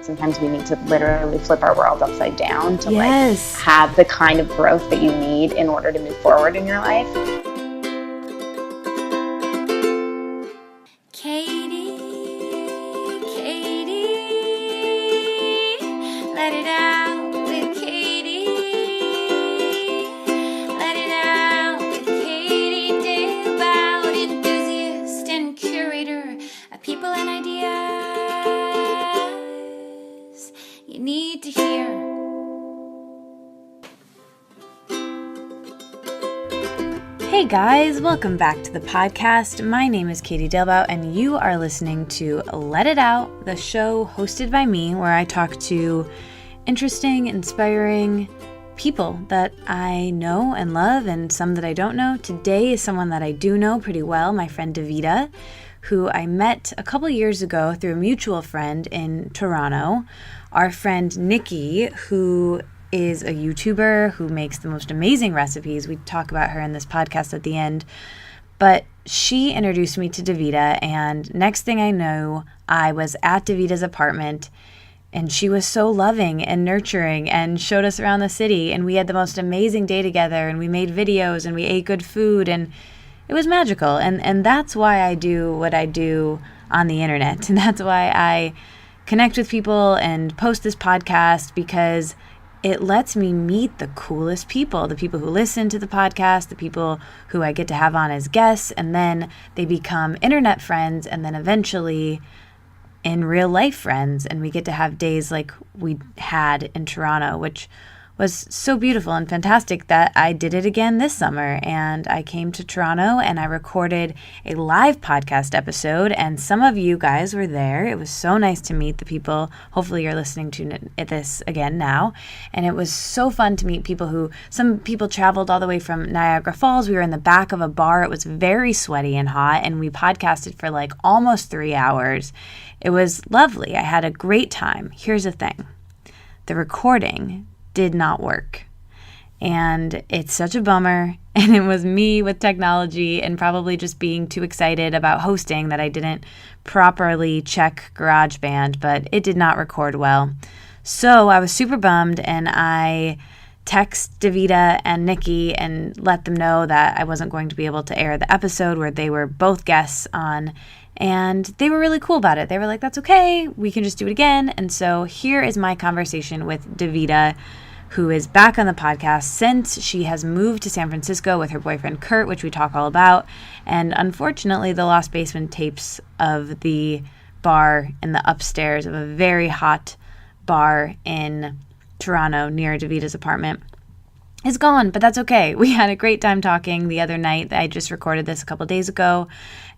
sometimes we need to literally flip our world upside down to Yes. like have the kind of growth that you need in order to move forward in your life. Katie, let it out with Katie. Let it out with Katie Dalebout, enthusiast and curator of people and ideas you need to hear. Hey guys, welcome back to the podcast. My name is Katie Dalebout, and you are listening to Let It Out, the show hosted by me, where I talk to interesting, inspiring people that I know and love, and some that I don't know. Today is someone that I do know pretty well, my friend Davida, who I met a couple years ago through a mutual friend in Toronto. Our friend Nikki, who is a YouTuber who makes the most amazing recipes. We talk about her in this podcast at the end. But she introduced me to Davida, and next thing I know, I was at Davida's apartment, and she was so loving and nurturing and showed us around the city, and we had the most amazing day together, and we made videos, and we ate good food, and it was magical. And that's why I do what I do on the internet, and that's why I connect with people and post this podcast, because it lets me meet the coolest people, the people who listen to the podcast, the people who I get to have on as guests, and then they become internet friends, and then eventually in real life friends, and we get to have days like we had in Toronto, which was so beautiful and fantastic that I did it again this summer. And I came to Toronto and I recorded a live podcast episode, and some of you guys were there. It was so nice to meet the people. Hopefully you're listening to this again now. And it was so fun to meet people some people traveled all the way from Niagara Falls. We were in the back of a bar. It was very sweaty and hot, and we podcasted for like almost 3 hours. It was lovely. I had a great time. Here's the thing. The recording did not work. And it's such a bummer. And it was me with technology and probably just being too excited about hosting that I didn't properly check GarageBand, but it did not record well. So I was super bummed, and I text Davida and Nikki and let them know that I wasn't going to be able to air the episode where they were both guests on. And they were really cool about it. They were like, that's okay, we can just do it again. And so here is my conversation with Davida, who is back on the podcast since she has moved to San Francisco with her boyfriend Kurt, which we talk all about. And unfortunately, the Lost Basement tapes of the bar in the upstairs of a very hot bar in Toronto near Davida's apartment is gone, but that's okay. We had a great time talking the other night. I just recorded this a couple days ago,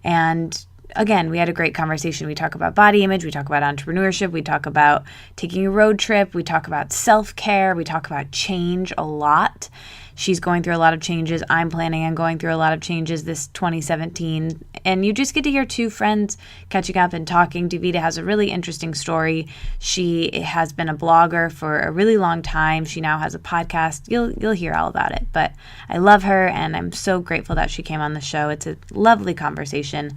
and again, we had a great conversation. We talk about body image. We talk about entrepreneurship. We talk about taking a road trip. We talk about self-care. We talk about change a lot. She's going through a lot of changes. I'm planning on going through a lot of changes this 2017. And you just get to hear two friends catching up and talking. Davida has a really interesting story. She has been a blogger for a really long time. She now has a podcast. You'll hear all about it. But I love her, and I'm so grateful that she came on the show. It's a lovely conversation.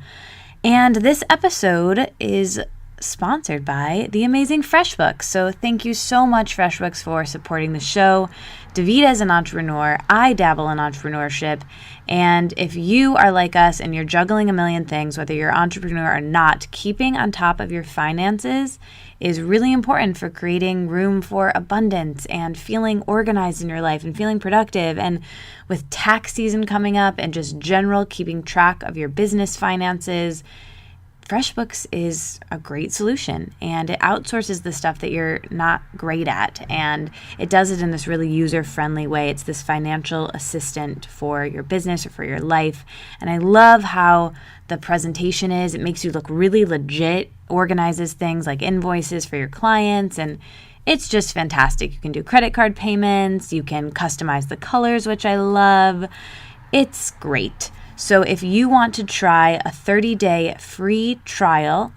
And this episode is sponsored by the amazing FreshBooks. So thank you so much, FreshBooks, for supporting the show. Davida is an entrepreneur. I dabble in entrepreneurship. And if you are like us and you're juggling a million things, whether you're an entrepreneur or not, keeping on top of your finances is really important for creating room for abundance and feeling organized in your life and feeling productive. And with tax season coming up and just general keeping track of your business finances, FreshBooks is a great solution, and it outsources the stuff that you're not great at, and it does it in this really user-friendly way. It's this financial assistant for your business or for your life, and I love how the presentation is. It makes you look really legit, organizes things like invoices for your clients, and it's just fantastic. You can do credit card payments, you can customize the colors, which I love. It's great. So if you want to try a 30-day free trial,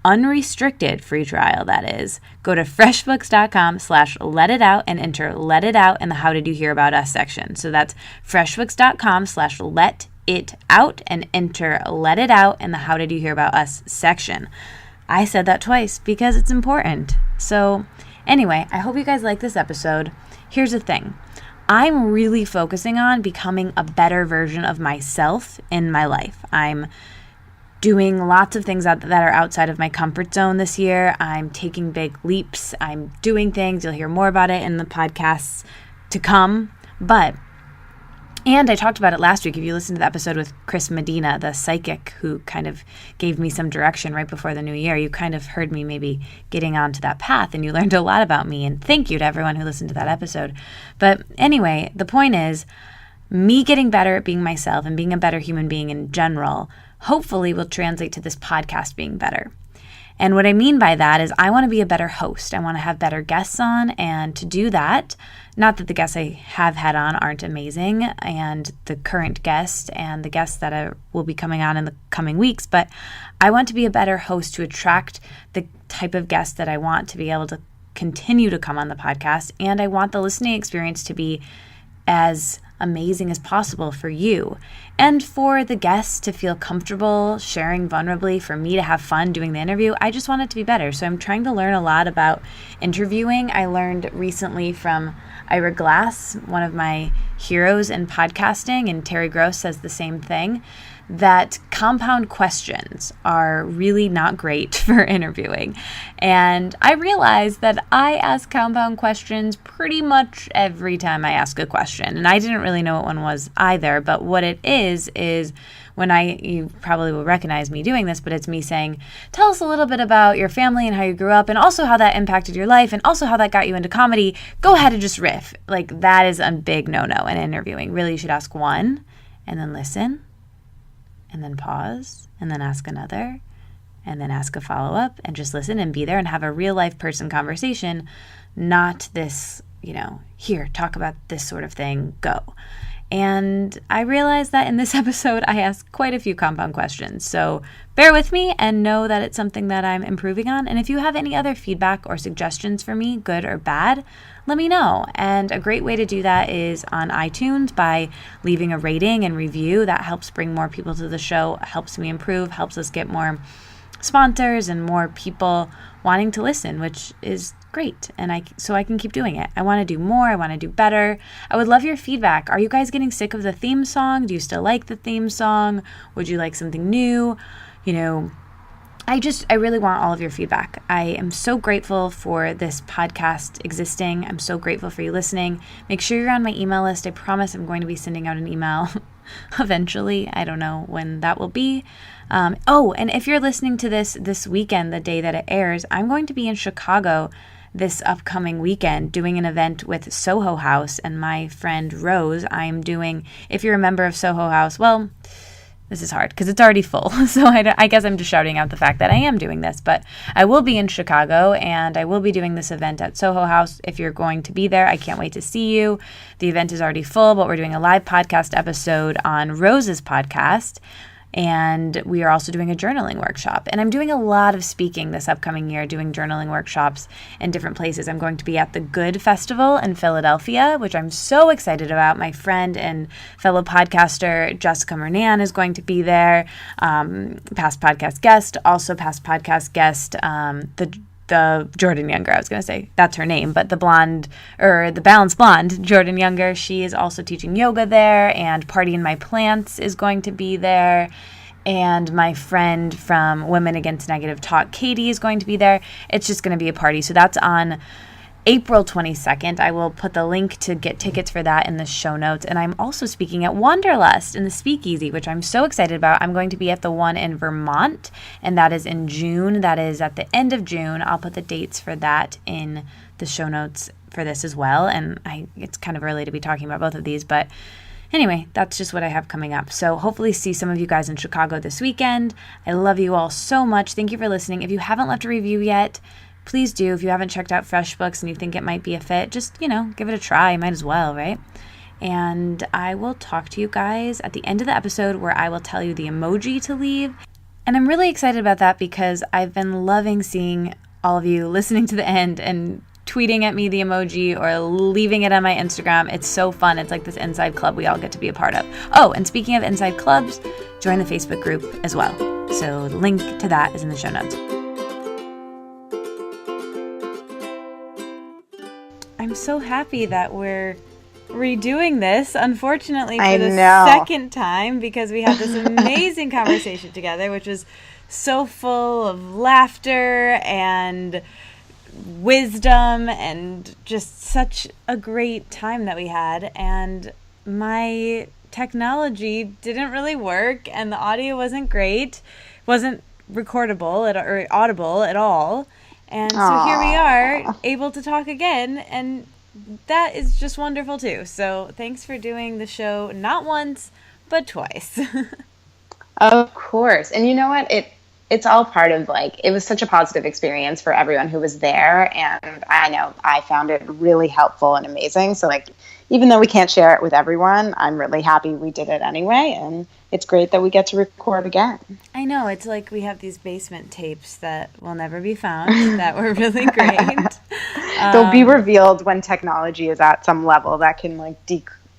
unrestricted free trial, that is, go to freshbooks.com/letitout and enter Let It Out in the How Did You Hear About Us section. So that's freshbooks.com/letitout and enter Let It Out in the How Did You Hear About Us section. I said that twice because it's important. So anyway, I hope you guys like this episode. Here's the thing. I'm really focusing on becoming a better version of myself in my life. I'm doing lots of things that are outside of my comfort zone this year. I'm taking big leaps. I'm doing things. You'll hear more about it in the podcasts to come. And I talked about it last week. If you listened to the episode with Chris Medina, the psychic who kind of gave me some direction right before the new year, you kind of heard me maybe getting onto that path, and you learned a lot about me. And thank you to everyone who listened to that episode. But anyway, the point is, me getting better at being myself and being a better human being in general, hopefully will translate to this podcast being better. And what I mean by that is I want to be a better host. I want to have better guests on. And to do that, not that the guests I have had on aren't amazing, and the current guest and the guests that will be coming on in the coming weeks, but I want to be a better host to attract the type of guests that I want to be able to continue to come on the podcast. And I want the listening experience to be as amazing as possible for you and for the guests to feel comfortable sharing vulnerably, for me to have fun doing the interview. I just want it to be better. So I'm trying to learn a lot about interviewing. I learned recently from Ira Glass, one of my heroes in podcasting, and Terry Gross says the same thing, that compound questions are really not great for interviewing. And I realized that I ask compound questions pretty much every time I ask a question. And I didn't really know what one was either, but what it is when you probably will recognize me doing this, but it's me saying, tell us a little bit about your family and how you grew up, and also how that impacted your life, and also how that got you into comedy. Go ahead and just riff. Like, that is a big no-no in interviewing. Really, you should ask one, and then listen, and then pause, and then ask another, and then ask a follow-up, and just listen and be there and have a real-life person conversation, not this, here, talk about this sort of thing, go. And I realized that in this episode, I asked quite a few compound questions. So bear with me and know that it's something that I'm improving on. And if you have any other feedback or suggestions for me, good or bad, let me know. And a great way to do that is on iTunes by leaving a rating and review. That helps bring more people to the show, helps me improve, helps us get more sponsors and more people wanting to listen, which is great. And so I can keep doing it. I want to do more. I want to do better. I would love your feedback. Are you guys getting sick of the theme song? Do you still like the theme song? Would you like something new? I really want all of your feedback. I am so grateful for this podcast existing. I'm so grateful for you listening. Make sure you're on my email list. I promise I'm going to be sending out an email eventually. I don't know when that will be. And if you're listening to this weekend, the day that it airs, I'm going to be in Chicago this upcoming weekend doing an event with Soho House and my friend Rose. I'm doing, if you're a member of Soho House, well, this is hard because it's already full. So I guess I'm just shouting out the fact that I am doing this, but I will be in Chicago and I will be doing this event at Soho House. If you're going to be there, I can't wait to see you. The event is already full, but we're doing a live podcast episode on Rose's podcast. And we are also doing a journaling workshop. And I'm doing a lot of speaking this upcoming year, doing journaling workshops in different places. I'm going to be at the Good Festival in Philadelphia, which I'm so excited about. My friend and fellow podcaster Jessica Mernan is going to be there. Past podcast guest, the Jordan Younger, I was going to say, that's her name, but the balanced blonde, Jordan Younger, she is also teaching yoga there, and Party in My Plants is going to be there, and my friend from Women Against Negative Talk, Katie, is going to be there. It's just going to be a party. So that's on April 22nd. I will put the link to get tickets for that in the show notes. And I'm also speaking at Wanderlust in the Speakeasy, which I'm so excited about. I'm going to be at the one in Vermont, and that is in June. That is at the end of June. I'll put the dates for that in the show notes for this as well. And it's kind of early to be talking about both of these, but anyway, that's just what I have coming up. So hopefully see some of you guys in Chicago this weekend. I love you all so much. Thank you for listening. If you haven't left a review yet, please do. If you haven't checked out FreshBooks and you think it might be a fit, just, give it a try. Might as well, right? And I will talk to you guys at the end of the episode where I will tell you the emoji to leave. And I'm really excited about that because I've been loving seeing all of you listening to the end and tweeting at me the emoji or leaving it on my Instagram. It's so fun. It's like this inside club we all get to be a part of. Oh, and speaking of inside clubs, join the Facebook group as well. So the link to that is in the show notes. I'm so happy that we're redoing this, unfortunately, for I the know. second time, because we had this amazing conversation together, which was so full of laughter and wisdom and just such a great time that we had. And my technology didn't really work, and the audio wasn't great, wasn't recordable or audible at all. And so here we are, able to talk again, and that is just wonderful too. So thanks for doing the show not once, but twice. Of course. And you know what? It's all part of, like, it was such a positive experience for everyone who was there. And I know I found it really helpful and amazing. So, like, even though we can't share it with everyone, I'm really happy we did it anyway. And it's great that we get to record again. I know. It's like we have these basement tapes that will never be found that were really great. They'll be revealed when technology is at some level that can, like,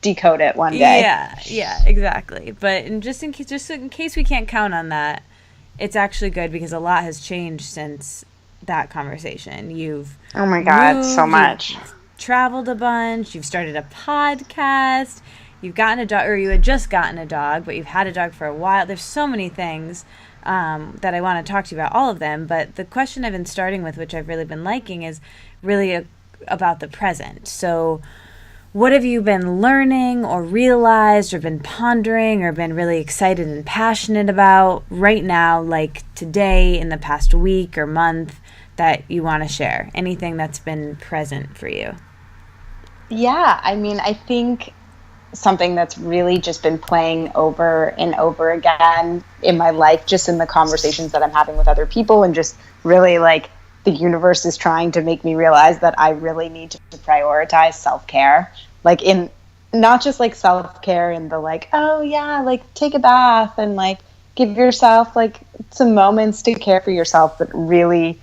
decode it one day. Yeah, exactly. But just in case we can't count on that, it's actually good because a lot has changed since that conversation. You've Oh my God, moved, so much. You've traveled a bunch. You've started a podcast. You've gotten a dog, or you had just gotten a dog, but you've had a dog for a while. There's so many things that I want to talk to you about, all of them. But the question I've been starting with, which I've really been liking, is really about the present. So what have you been learning or realized or been pondering or been really excited and passionate about right now, like today, in the past week or month, that you want to share? Anything that's been present for you? Yeah, I mean, I think something that's really just been playing over and over again in my life, just in the conversations that I'm having with other people, and just really, like, the universe is trying to make me realize that I really need to prioritize self-care. Like, in not just like self-care in the, like, oh yeah, like take a bath and like give yourself like some moments to care for yourself, but really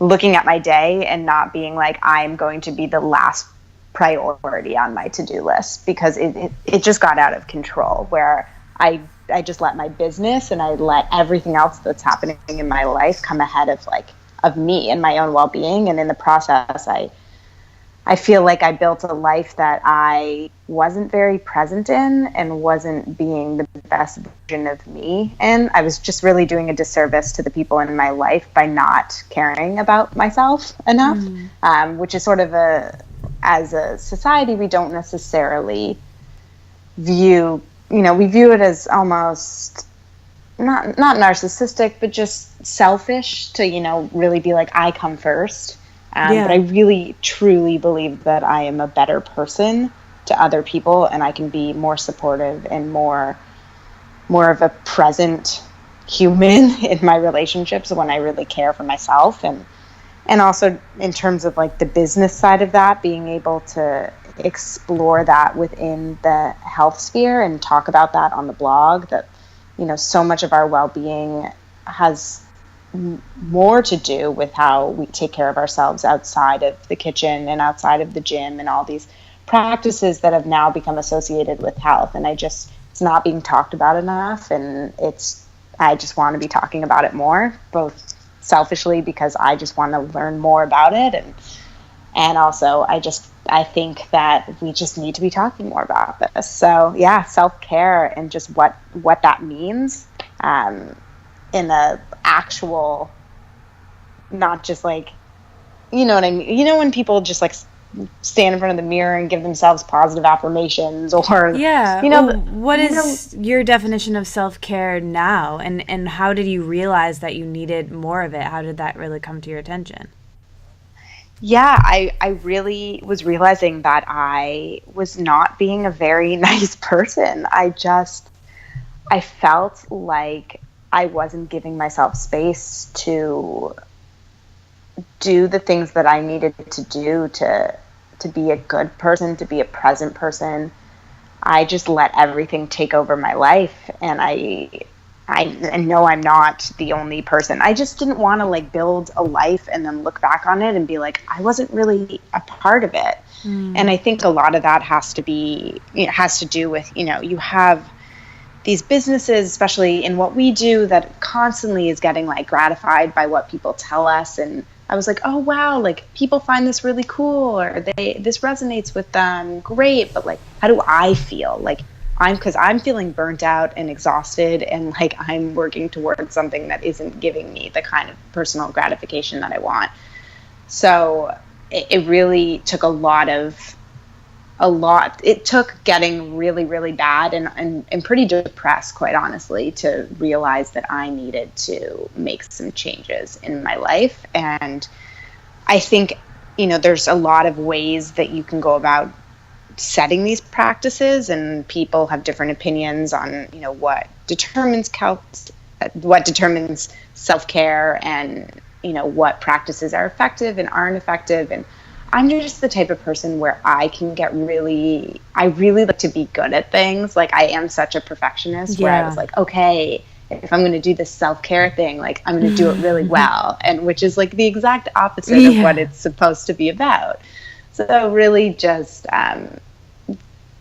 looking at my day and not being like, I'm going to be the last priority on my to-do list, because it just got out of control, where I just let my business and I let everything else that's happening in my life come ahead of me and my own well-being. And in the process, I feel like I built a life that I wasn't very present in and wasn't being the best version of me. And I was just really doing a disservice to the people in my life by not caring about myself enough, which is sort of as a society, we don't necessarily view, we view it as almost not narcissistic, but just selfish to, really be like, I come first. But I really, truly believe that I am a better person to other people, and I can be more supportive and more of a present human in my relationships when I really care for myself. And also in terms of like the business side of that, being able to explore that within the health sphere and talk about that on the blog, that, so much of our well-being has more to do with how we take care of ourselves outside of the kitchen and outside of the gym and all these practices that have now become associated with health. And it's not being talked about enough. And I just want to be talking about it more, both selfishly because I just want to learn more about it. And also I think that we just need to be talking more about this. So yeah, self-care and just what that means, in a actual, not just like, you know what I mean? When people just like stand in front of the mirror and give themselves positive affirmations, or what is your definition of self-care now, and how did you realize that you needed more of it? How did that really come to your attention? Yeah, I really was realizing that I was not being a very nice person. I felt like I wasn't giving myself space to do the things that I needed to do to be a good person, to be a present person. I just let everything take over my life, and I know I'm not the only person. I just didn't want to like build a life and then look back on it and be like, I wasn't really a part of it. And I think a lot of that has to do with, you have these businesses, especially in what we do, that constantly is getting like gratified by what people tell us, and I was like, oh wow, like people find this really cool, or this resonates with them, great, but like how do I feel? Like because I'm feeling burnt out and exhausted, and like I'm working towards something that isn't giving me the kind of personal gratification that I want. So it really took it took getting really, really bad and pretty depressed, quite honestly, to realize that I needed to make some changes in my life. And I think, there's a lot of ways that you can go about setting these practices, and people have different opinions on, what determines self-care, and, what practices are effective and aren't effective. And I'm just the type of person where I really like to be good at things. Like I am such a perfectionist where I was like, okay, if I'm going to do this self-care thing, like I'm going to do it really well. And which is like the exact opposite of what it's supposed to be about. So really just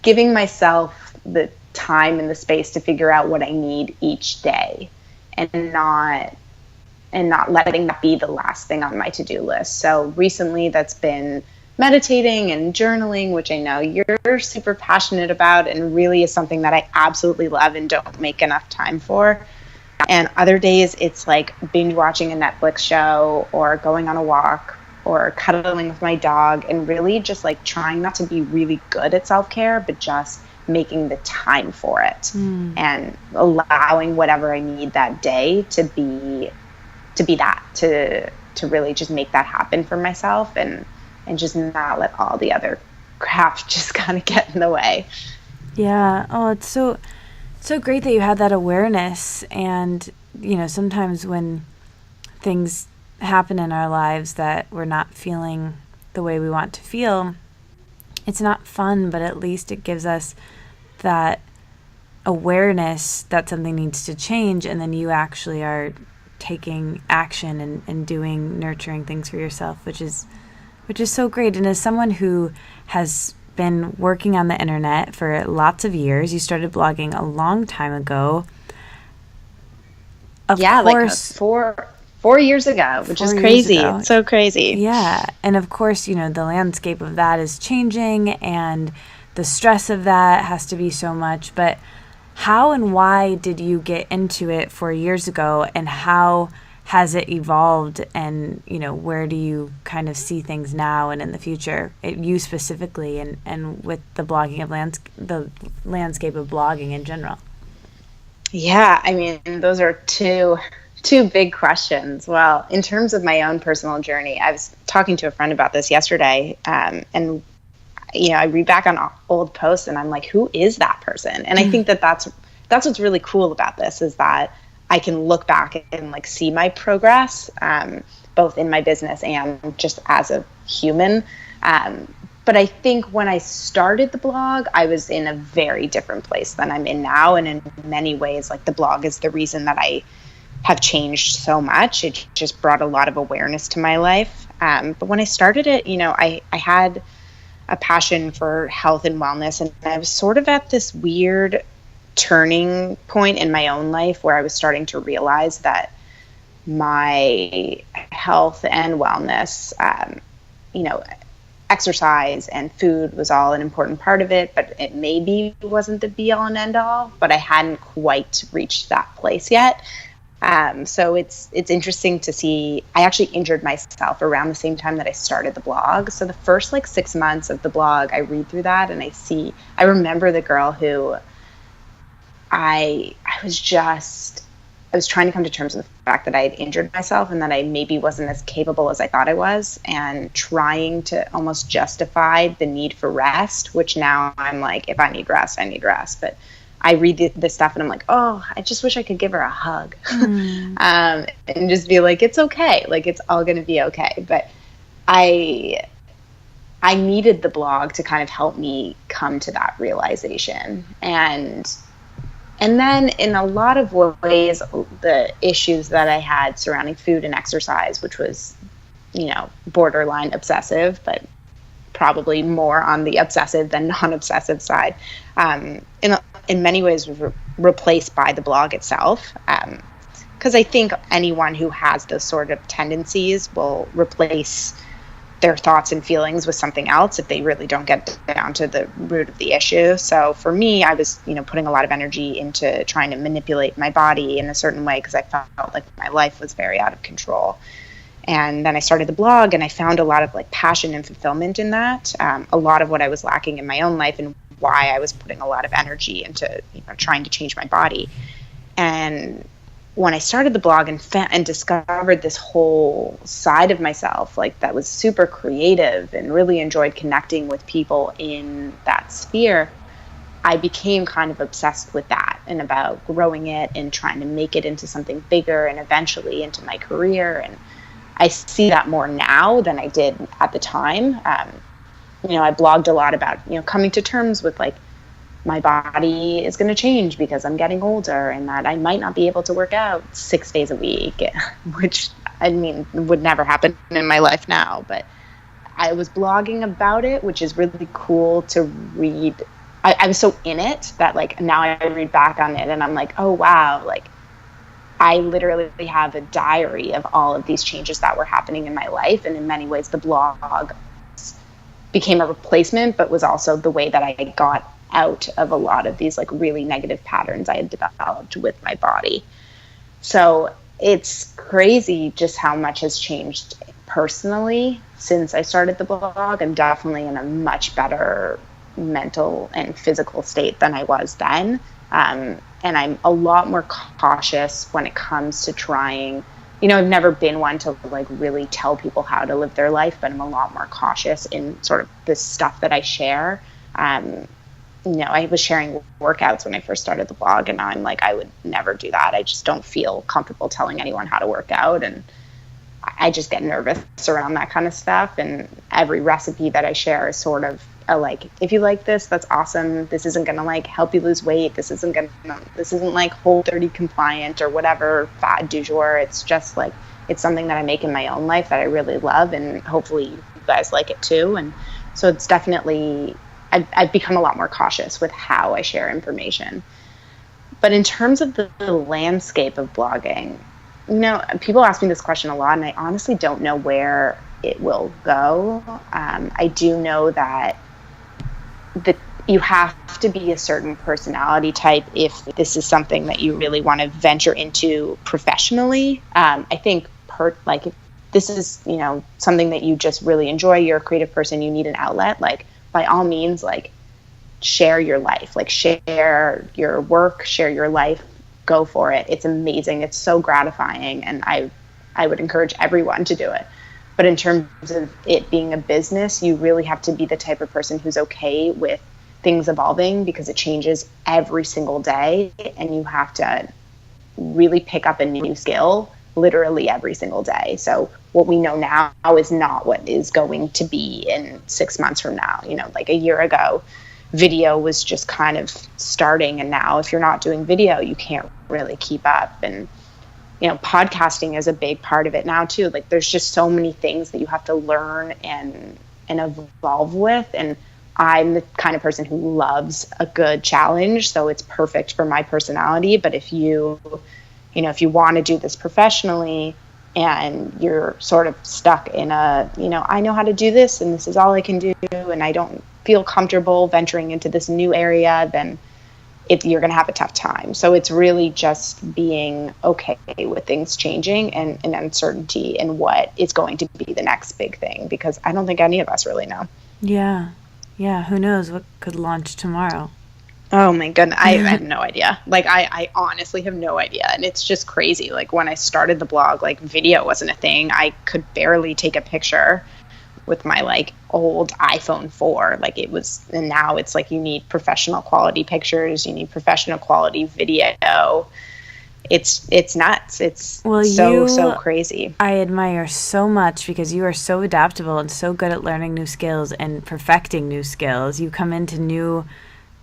giving myself the time and the space to figure out what I need each day, and not letting that be the last thing on my to-do list. So recently that's been meditating and journaling, which I know you're super passionate about and really is something that I absolutely love and don't make enough time for. And other days it's like binge watching a Netflix show, or going on a walk, or cuddling with my dog, and really just like trying not to be really good at self-care, but just making the time for it and allowing whatever I need that day to be that, to really just make that happen for myself, and just not let all the other crap just kind of get in the way. Yeah. Oh, it's so great that you had that awareness. And, sometimes when things happen in our lives that we're not feeling the way we want to feel, it's not fun, but at least it gives us that awareness that something needs to change, and then you actually are taking action and doing nurturing things for yourself, which is so great. And as someone who has been working on the internet for lots of years, you started blogging a long time ago. Of course, like 4 years ago, which is crazy. It's so crazy. Yeah. And of course, the landscape of that is changing, and the stress of that has to be so much. But how and why did you get into it 4 years ago, and how has it evolved, and, where do you kind of see things now and in the future, you specifically, and with the blogging of the landscape of blogging in general? Yeah, I mean, those are two big questions. Well, in terms of my own personal journey, I was talking to a friend about this yesterday, and I read back on old posts and I'm like, who is that person? And I think that's what's really cool about this, is that I can look back and like see my progress, both in my business and just as a human. But I think when I started the blog, I was in a very different place than I'm in now. And in many ways, like the blog is the reason that I have changed so much. It just brought a lot of awareness to my life. But when I started it, I had a passion for health and wellness, and I was sort of at this weird turning point in my own life where I was starting to realize that my health and wellness, exercise and food was all an important part of it, but it maybe wasn't the be all and end all, but I hadn't quite reached that place yet. So it's interesting to see. I actually injured myself around the same time that I started the blog. So the first 6 months of the blog, I read through that and I remember the girl who I was trying to come to terms with the fact that I had injured myself and that I maybe wasn't as capable as I thought I was, and trying to almost justify the need for rest, which now I'm like, if I need rest, I need rest. But I read this stuff and I'm like, oh, I just wish I could give her a hug and just be like, it's okay. Like, it's all going to be okay. But I needed the blog to kind of help me come to that realization. And then in a lot of ways, the issues that I had surrounding food and exercise, which was, borderline obsessive, but probably more on the obsessive than non-obsessive side, in many ways was replaced by the blog itself. because I think anyone who has those sort of tendencies will replace their thoughts and feelings with something else if they really don't get down to the root of the issue. So for me, I was, putting a lot of energy into trying to manipulate my body in a certain way because I felt like my life was very out of control. And then I started the blog, and I found a lot of like passion and fulfillment in that. A lot of what I was lacking in my own life, and why I was putting a lot of energy into trying to change my body. And when I started the blog and discovered this whole side of myself, like that was super creative and really enjoyed connecting with people in that sphere, I became kind of obsessed with that and about growing it and trying to make it into something bigger and eventually into my career. And I see that more now than I did at the time. I blogged a lot about, coming to terms with like, my body is going to change because I'm getting older, and that I might not be able to work out 6 days a week, which would never happen in my life now. But I was blogging about it, which is really cool to read. I was so in it that like now I read back on it and I'm like, oh wow, like I literally have a diary of all of these changes that were happening in my life. And in many ways the blog became a replacement, but was also the way that I got out of a lot of these like really negative patterns I had developed with my body. So it's crazy just how much has changed personally since I started the blog. I'm definitely in a much better mental and physical state than I was then. And I'm a lot more cautious when it comes to trying, I've never been one to like really tell people how to live their life, but I'm a lot more cautious in sort of the stuff that I share. I was sharing workouts when I first started the blog, and now I'm like, I would never do that. I just don't feel comfortable telling anyone how to work out, and I just get nervous around that kind of stuff. And every recipe that I share is sort of like, if you like this, that's awesome. This isn't going to like help you lose weight. This isn't like Whole30 compliant or whatever fad du jour. It's just like, it's something that I make in my own life that I really love, and hopefully you guys like it too. And so it's definitely, I've become a lot more cautious with how I share information. But in terms of the landscape of blogging, people ask me this question a lot, and I honestly don't know where it will go. I do know that you have to be a certain personality type if this is something that you really want to venture into professionally. I think if this is, something that you just really enjoy, you're a creative person, you need an outlet, like by all means, like share your life, like share your work, share your life, go for it. It's amazing. It's so gratifying. And I would encourage everyone to do it. But in terms of it being a business, you really have to be the type of person who's okay with things evolving, because it changes every single day, and you have to really pick up a new skill literally every single day. So what we know now is not what is going to be in 6 months from now. Like a year ago, video was just kind of starting, and now if you're not doing video, you can't really keep up. And podcasting is a big part of it now too. Like there's just so many things that you have to learn and evolve with. And I'm the kind of person who loves a good challenge, so it's perfect for my personality. But if you want to do this professionally and you're sort of stuck in I know how to do this and this is all I can do, and I don't feel comfortable venturing into this new area, then you're going to have a tough time. So it's really just being okay with things changing and uncertainty and what is going to be the next big thing, because I don't think any of us really know. Yeah. Who knows what could launch tomorrow? Oh my goodness. I have no idea. Like I honestly have no idea. And it's just crazy. Like when I started the blog, like video wasn't a thing. I could barely take a picture with my like old iPhone 4. Like it was, and now it's like you need professional quality pictures, you need professional quality video. It's nuts. It's so crazy. I admire so much because you are so adaptable and so good at learning new skills and perfecting new skills. You come into new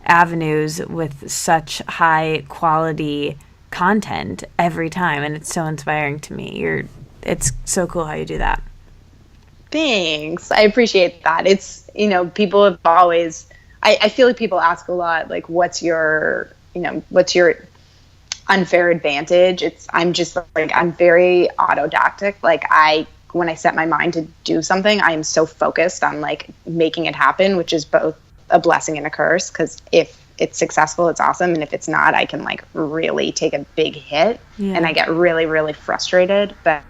avenues with such high quality content every time, and it's so inspiring to me. It's so cool how you do that. Thanks. I appreciate that. It's, people have always, I feel like people ask a lot, like, what's your unfair advantage. I'm just like, I'm very autodactic. Like when I set my mind to do something, I am so focused on like making it happen, which is both a blessing and a curse. Because if it's successful, it's awesome. And if it's not, I can like really take a big hit and I get really, really frustrated. But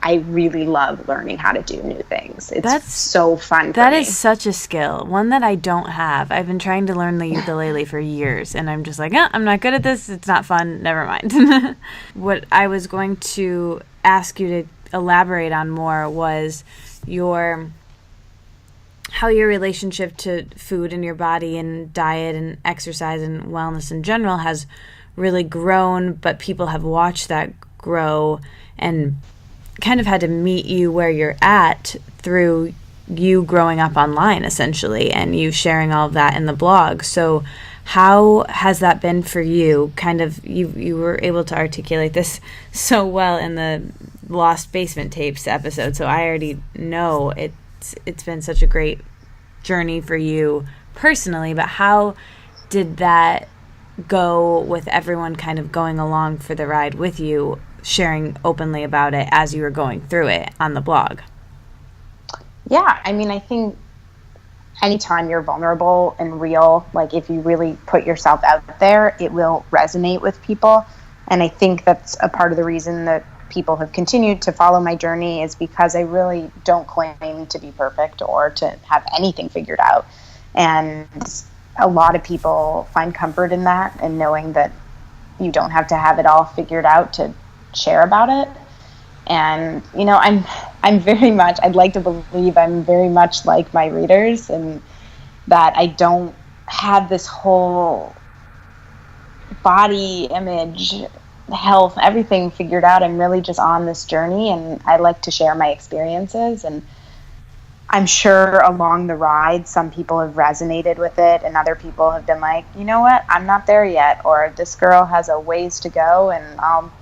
I really love learning how to do new things. That's so fun for me. That is such a skill, one that I don't have. I've been trying to learn the ukulele for years, and I'm just like, I'm not good at this. It's not fun. Never mind. What I was going to ask you to elaborate on more was how your relationship to food and your body and diet and exercise and wellness in general has really grown, but people have watched that grow and kind of had to meet you where you're at through you growing up online, essentially, and you sharing all of that in the blog. So how has that been for you? Kind of, you were able to articulate this so well in the Lost Basement Tapes episode, so I already know it's been such a great journey for you personally, but how did that go with everyone kind of going along for the ride with you, sharing openly about it as you were going through it on the blog? Yeah, I mean, I think anytime you're vulnerable and real, like if you really put yourself out there, it will resonate with people. And I think that's a part of the reason that people have continued to follow my journey, is because I really don't claim to be perfect or to have anything figured out. And a lot of people find comfort in that, and knowing that you don't have to have it all figured out to share about it. And you know, I'm very much, I'd like to believe I'm very much like my readers, and that I don't have this whole body image, health, everything figured out. I'm really just on this journey, and I like to share my experiences. And I'm sure along the ride some people have resonated with it, and other people have been like, you know what, I'm not there yet, or this girl has a ways to go, and I'll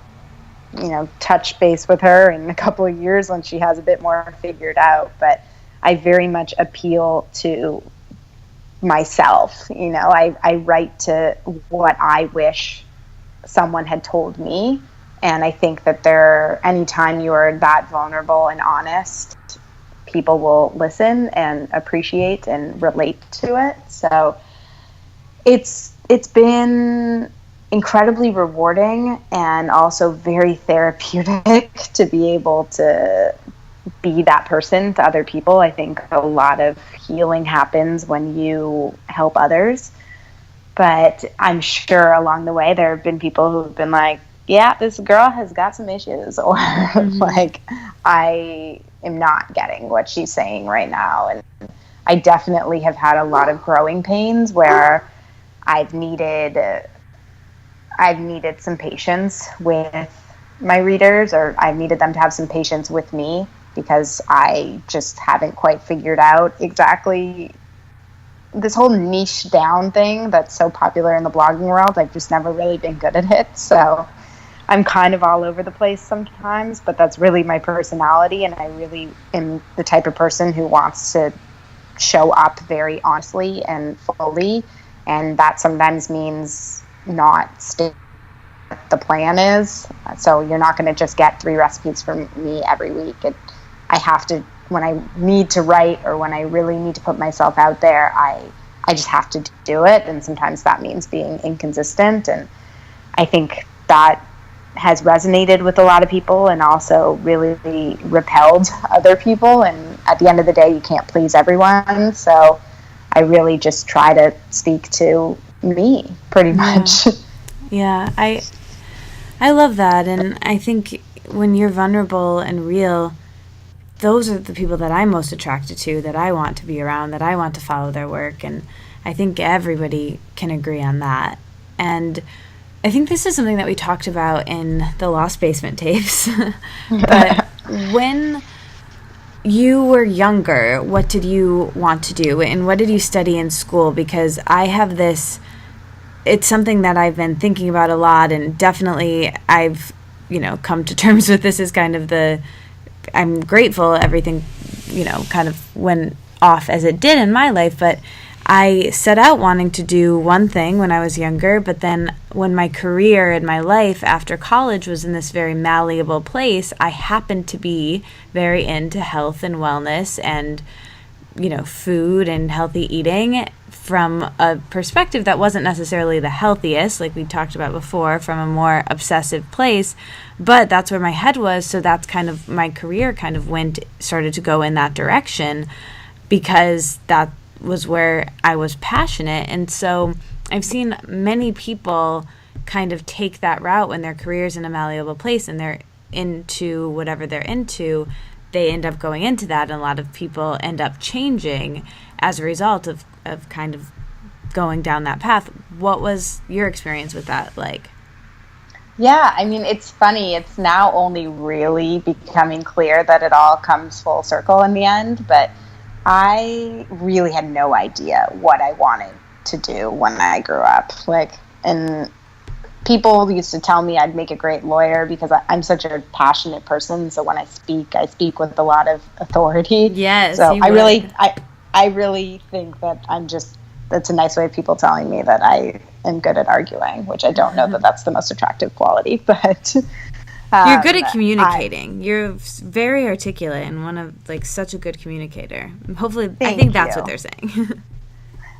touch base with her in a couple of years when she has a bit more figured out. But I very much appeal to myself. I write to what I wish someone had told me. And I think that anytime you're that vulnerable and honest, people will listen and appreciate and relate to it. So it's been incredibly rewarding and also very therapeutic to be able to be that person to other people. I think a lot of healing happens when you help others. But I'm sure along the way there have been people who've been like, yeah, this girl has got some issues, or like, I am not getting what she's saying right now. And I definitely have had a lot of growing pains where I've needed some patience with my readers, or I've needed them to have some patience with me, because I just haven't quite figured out exactly this whole niche down thing that's so popular in the blogging world. I've just never really been good at it. So I'm kind of all over the place sometimes, but that's really my personality. And I really am the type of person who wants to show up very honestly and fully. And that sometimes means not sticking to what the plan is. So you're not going to just get 3 recipes from me every week. I have to, when I need to write or when I really need to put myself out there, I just have to do it. And sometimes that means being inconsistent. And I think that has resonated with a lot of people and also really repelled other people. And at the end of the day, you can't please everyone. So I really just try to speak to me pretty much. Yeah, I love that. And I think when you're vulnerable and real, those are the people that I'm most attracted to, that I want to be around, that I want to follow their work. And I think everybody can agree on that. And I think this is something that we talked about in the Lost Basement Tapes. But when you were younger, what did you want to do? And what did you study in school? Because I have this, it's something that I've been thinking about a lot, and definitely I've, come to terms with this as kind of I'm grateful everything, kind of went off as it did in my life, but I set out wanting to do one thing when I was younger, but then when my career and my life after college was in this very malleable place, I happened to be very into health and wellness and, food and healthy eating from a perspective that wasn't necessarily the healthiest, like we talked about before, from a more obsessive place, but that's where my head was. So that's kind of my career kind of started to go in that direction because that was where I was passionate. And so I've seen many people kind of take that route when their career's in a malleable place and they're into whatever they're into, they end up going into that, and a lot of people end up changing as a result of kind of going down that path. What was your experience with that like? Yeah, I mean, it's funny. It's now only really becoming clear that it all comes full circle in the end, but I really had no idea what I wanted to do when I grew up. And people used to tell me I'd make a great lawyer because I'm such a passionate person. So when I speak with a lot of authority. Yes. So I really think that that's a nice way of people telling me that I am good at arguing, which I don't know that that's the most attractive quality, but you're good at communicating. You're very articulate and such a good communicator. Hopefully, I think that's what they're saying.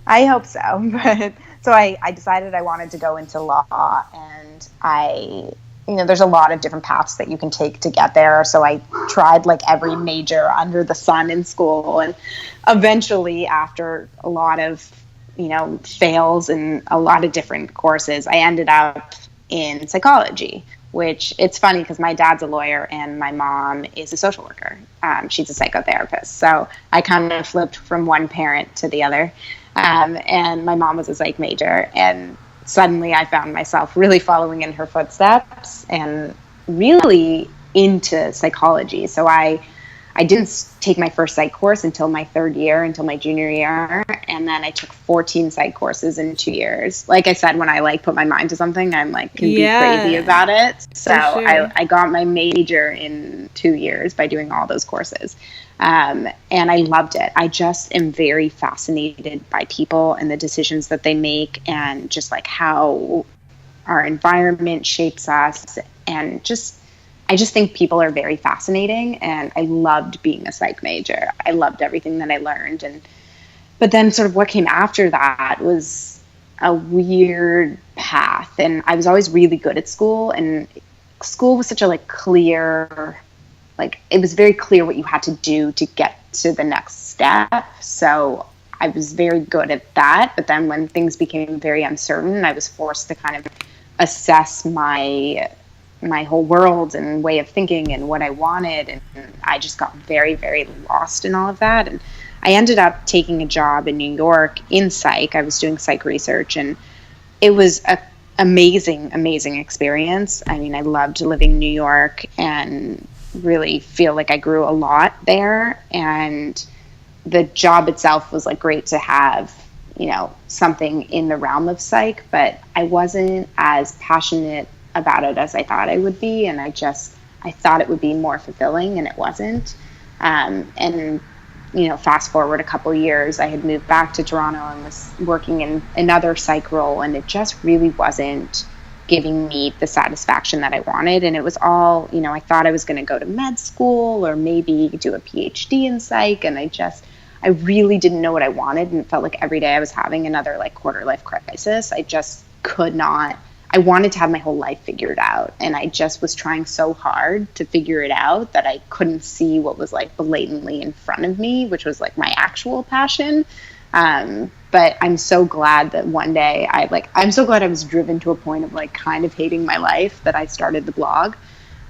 I hope so. But so I decided I wanted to go into law, and there's a lot of different paths that you can take to get there. So I tried every major under the sun in school, and eventually, after a lot of fails in a lot of different courses, I ended up in psychology, which it's funny because my dad's a lawyer and my mom is a social worker. She's a psychotherapist. So I kind of flipped from one parent to the other. And my mom was a psych major. And suddenly I found myself really following in her footsteps and really into psychology. So I didn't take my first psych course until my third year, until my junior year. And then I took 14 psych courses in 2 years. Like I said, when I put my mind to something, I'm can be crazy about it. So sure. I got my major in 2 years by doing all those courses. And I loved it. I just am very fascinated by people and the decisions that they make, and just how our environment shapes us, and I just think people are very fascinating, and I loved being a psych major. I loved everything that I learned. But then sort of what came after that was a weird path. And I was always really good at school, and school was such a clear, it was very clear what you had to do to get to the next step. So I was very good at that. But then when things became very uncertain, I was forced to kind of assess my whole world and way of thinking and what I wanted. And I just got very, very lost in all of that. And I ended up taking a job in New York in psych. I was doing psych research, and it was an amazing, amazing experience. I mean, I loved living in New York and really feel like I grew a lot there. And the job itself was great to have, something in the realm of psych, but I wasn't as passionate about it as I thought I would be, and I thought it would be more fulfilling, and it wasn't. And fast forward a couple years, I had moved back to Toronto and was working in another psych role, and it just really wasn't giving me the satisfaction that I wanted. And it was all, I thought I was going to go to med school or maybe do a PhD in psych, and I really didn't know what I wanted, and it felt like every day I was having another quarter life crisis. I just could not. I wanted to have my whole life figured out, and I just was trying so hard to figure it out that I couldn't see what was blatantly in front of me, which was my actual passion. But I'm so glad that one day I'm so glad I was driven to a point of kind of hating my life that I started the blog.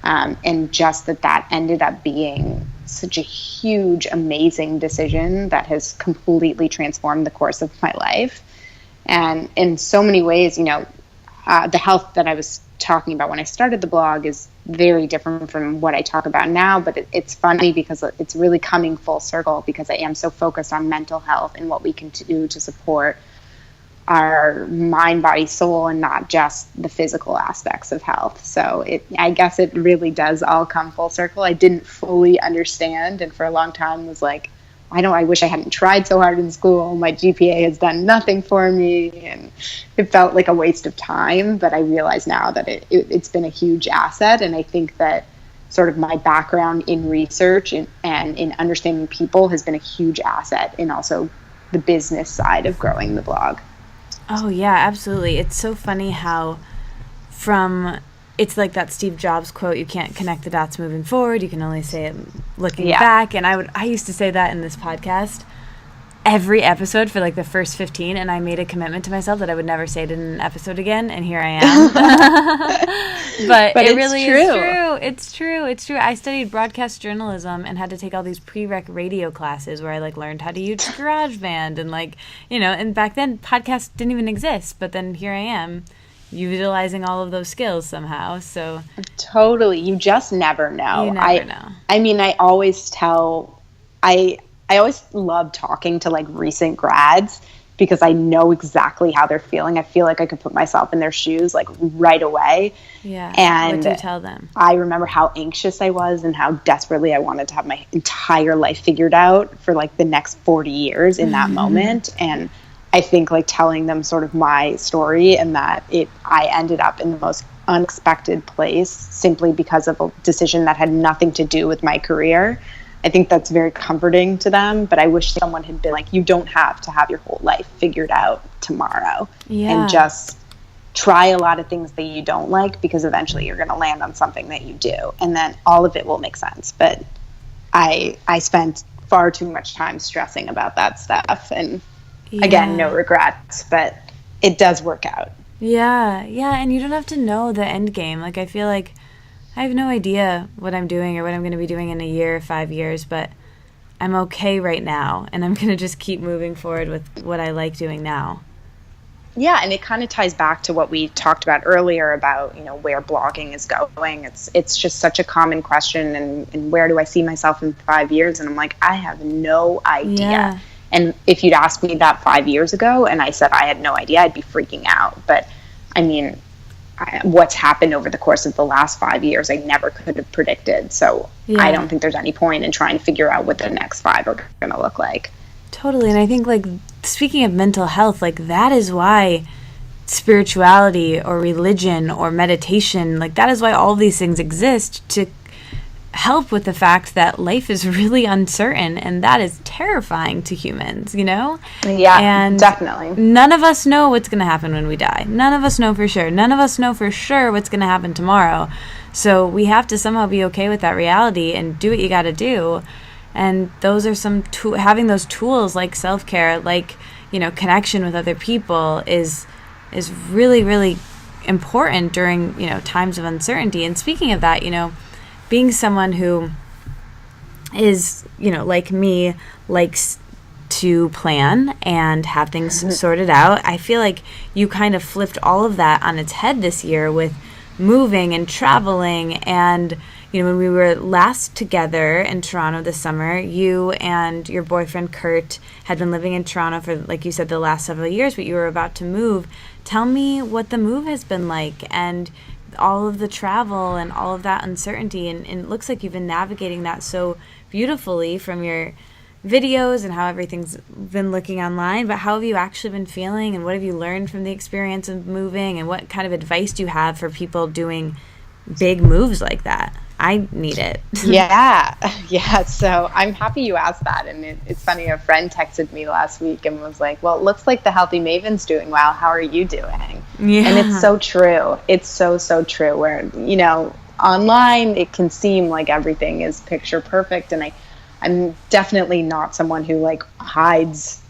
And just that ended up being such a huge, amazing decision that has completely transformed the course of my life. And in so many ways, the health that I was talking about when I started the blog is very different from what I talk about now, but it's funny because it's really coming full circle, because I am so focused on mental health and what we can do to support our mind, body, soul, and not just the physical aspects of health. So I guess it really does all come full circle. I didn't fully understand, and for a long time was I wish I hadn't tried so hard in school. My GPA has done nothing for me. And it felt like a waste of time. But I realize now that it's been a huge asset. And I think that sort of my background in research and in understanding people has been a huge asset in also the business side of growing the blog. Oh, yeah, absolutely. It's so funny how it's like that Steve Jobs quote, you can't connect the dots moving forward, you can only say it looking back. And I used to say that in this podcast every episode for like the first 15, and I made a commitment to myself that I would never say it in an episode again, and here I am. but it really is true. It's true. I studied broadcast journalism and had to take all these prereq radio classes where I like learned how to use GarageBand and like, and back then podcasts didn't even exist, but then here I am utilizing all of those skills somehow. So totally, you just never know. You never know. I mean, I always love talking to like recent grads because I know exactly how they're feeling. I feel like I could put myself in their shoes like right away. Yeah. And what do you tell them? I remember how anxious I was and how desperately I wanted to have my entire life figured out for like the next 40 years in that moment. And I think like telling them sort of my story and that I ended up in the most unexpected place simply because of a decision that had nothing to do with my career. I think that's very comforting to them, but I wish someone had been like, you don't have to have your whole life figured out tomorrow. And just try a lot of things that you don't like, because eventually you're going to land on something that you do, and then all of it will make sense. But I spent far too much time stressing about that stuff, and again, no regrets, but it does work out. Yeah, and you don't have to know the end game. Like, I feel like I have no idea what I'm doing or what I'm going to be doing in a year or 5 years, but I'm okay right now, and I'm going to just keep moving forward with what I like doing now. Yeah, and it kind of ties back to what we talked about earlier about, where blogging is going. It's just such a common question, and where do I see myself in 5 years? And I'm like, I have no idea. Yeah. And if you'd asked me that 5 years ago and I said I had no idea, I'd be freaking out. But I mean, what's happened over the course of the last 5 years, I never could have predicted. So I don't think there's any point in trying to figure out what the next 5 are going to look like. Totally. And I think, like, speaking of mental health, like, that is why spirituality or religion or meditation, like, that is why all of these things exist, to help with the fact that life is really uncertain, and that is terrifying to humans, Yeah, and definitely. None of us know what's going to happen when we die. None of us know for sure. None of us know for sure what's going to happen tomorrow. So we have to somehow be okay with that reality and do what you got to do. And those are some having those tools like self-care, like, connection with other people is really, really important during, times of uncertainty. And speaking of that, being someone who is, like me, likes to plan and have things sorted out, I feel like you kind of flipped all of that on its head this year with moving and traveling. And, when we were last together in Toronto this summer, you and your boyfriend Kurt had been living in Toronto for, like you said, the last several years, but you were about to move. Tell me what the move has been like, and all of the travel and all of that uncertainty, and it looks like you've been navigating that so beautifully from your videos and how everything's been looking online. But how have you actually been feeling, and what have you learned from the experience of moving, and what kind of advice do you have for people doing big moves like that? I need it. Yeah. So I'm happy you asked that. And it's funny, a friend texted me last week and was like, well, it looks like the Healthy Maven's doing well. How are you doing? Yeah. And it's so true. It's so true, where, online it can seem like everything is picture perfect. And I'm definitely not someone who like hides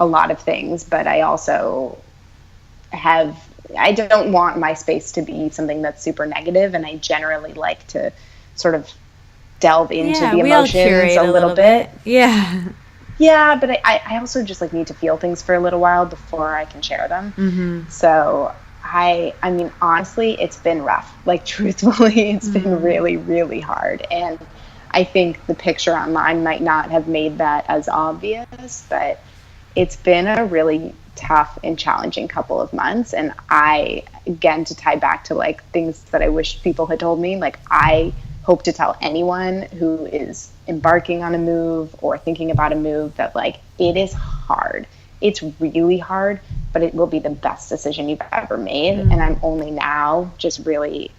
a lot of things, but I also I don't want my space to be something that's super negative, and I generally like to sort of delve into the emotions a little bit. Yeah, but I also just like need to feel things for a little while before I can share them. Mm-hmm. So I mean, honestly, it's been rough. Like, truthfully, it's been really, really hard. And I think the picture online might not have made that as obvious, but it's been a really tough and challenging couple of months. And again, to tie back to like things that I wish people had told me, like, I hope to tell anyone who is embarking on a move or thinking about a move that like it is hard. It's really hard, but it will be the best decision you've ever made. And I'm only now just really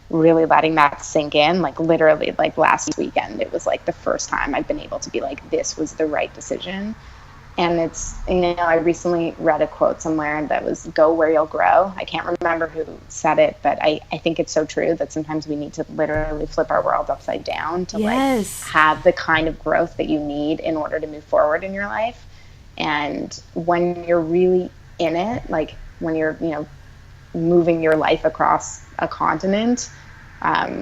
letting that sink in. Like literally like last weekend, it was like the first time I've been able to be like, this was the right decision. And it's, I recently read a quote somewhere that was go where you'll grow. I can't remember who said it, but I think it's so true that sometimes we need to literally flip our world upside down to like have the kind of growth that you need in order to move forward in your life. And when you're really in it, like when you're, moving your life across a continent,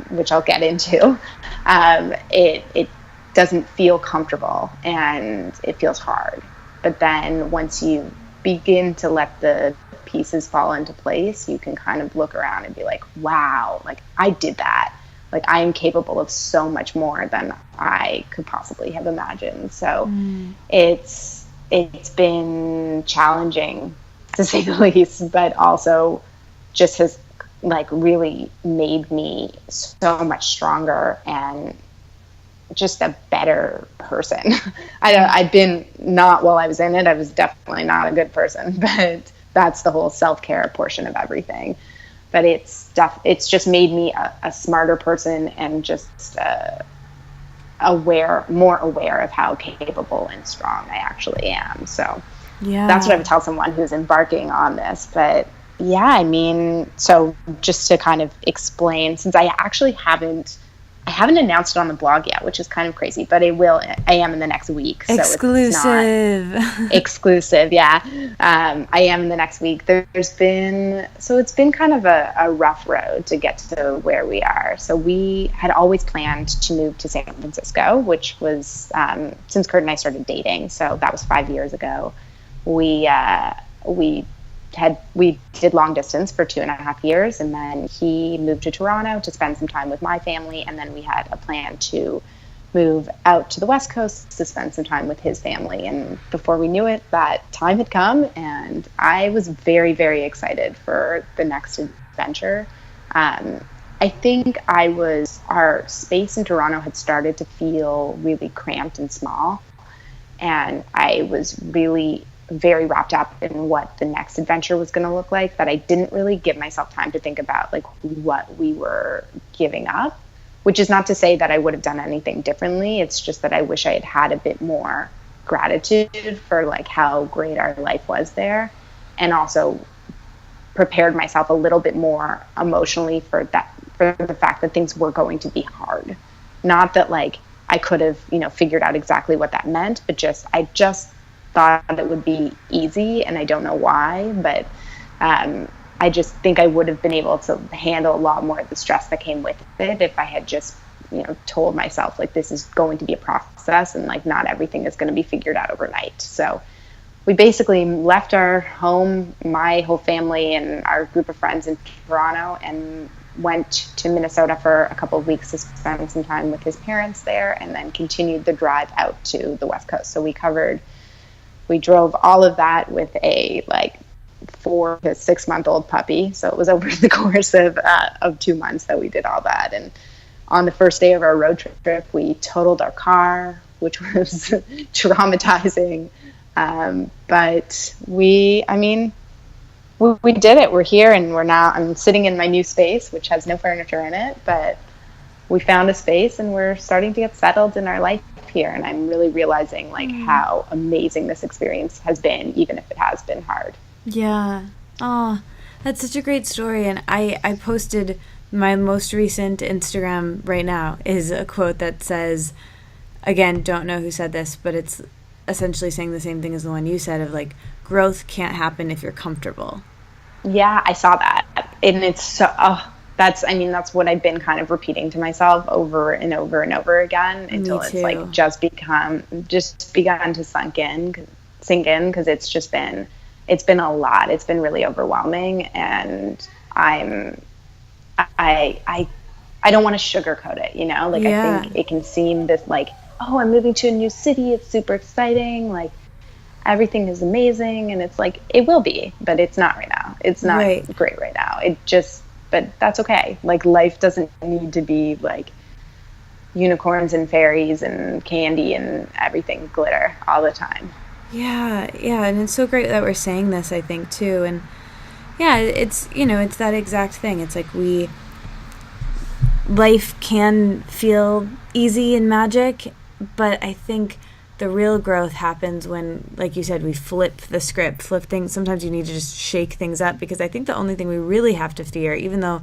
which I'll get into, it doesn't feel comfortable and it feels hard. But then once you begin to let the pieces fall into place, you can kind of look around and be like, wow, like I did that. Like I am capable of so much more than I could possibly have imagined. So it's been challenging to say the least, but also just has like really made me so much stronger and just a better person. I've been not while I was in it. I was definitely not a good person, but that's the whole self-care portion of everything. But it's just made me a smarter person and just more aware of how capable and strong I actually am. So that's what I would tell someone who's embarking on this. But yeah, I mean, so just to kind of explain, since I actually haven't announced it on the blog yet, which is kind of crazy, but I am in the next week. So Exclusive. It's not exclusive. Yeah. I am in the next week. It's been kind of a rough road to get to where we are. So we had always planned to move to San Francisco, which was, since Kurt and I started dating. So that was 5 years ago. We did long distance for 2.5 years, and then he moved to Toronto to spend some time with my family, and then we had a plan to move out to the West Coast to spend some time with his family. And before we knew it, that time had come, and I was very, very excited for the next adventure. I think our space in Toronto had started to feel really cramped and small, and I was really very wrapped up in what the next adventure was going to look like, that I didn't really give myself time to think about like what we were giving up, which is not to say that I would have done anything differently. It's just that I wish I had a bit more gratitude for like how great our life was there, and also prepared myself a little bit more emotionally for the fact that things were going to be hard. Not that like I could have, figured out exactly what that meant, but I just thought it would be easy, and I don't know why, but I just think I would have been able to handle a lot more of the stress that came with it if I had just told myself like this is going to be a process and like not everything is going to be figured out overnight. So we basically left our home, my whole family and our group of friends in Toronto, and went to Minnesota for a couple of weeks to spend some time with his parents there, and then continued the drive out to the West Coast. So we drove all of that with a 4 to 6 month old puppy. So it was over the course of 2 months that we did all that. And on the first day of our road trip, we totaled our car, which was traumatizing. But we did it. We're here, and I'm sitting in my new space, which has no furniture in it, but we found a space and we're starting to get settled in our life here. And I'm really realizing how amazing this experience has been, even if it has been hard. Yeah. Oh, that's such a great story. And I posted my most recent Instagram right now is a quote that says, again, don't know who said this, but it's essentially saying the same thing as the one you said of like, growth can't happen if you're comfortable. Yeah, I saw that. And it's so, that's what I've been kind of repeating to myself over and over and over again until it's like just begun to sink in, because it's been a lot. It's been really overwhelming, and I don't want to sugarcoat it, I think it can seem this like, oh, I'm moving to a new city, it's super exciting, like everything is amazing, and it's like it will be, but it's not right now. It's not great right now. But that's okay. Like life doesn't need to be like unicorns and fairies and candy and everything glitter all the time. Yeah, and it's so great that we're saying this, I think, too. And yeah, it's, it's that exact thing. It's like life can feel easy and magic, but I think the real growth happens when, like you said, we flip the script, flip things. Sometimes you need to just shake things up, because I think the only thing we really have to fear, even though,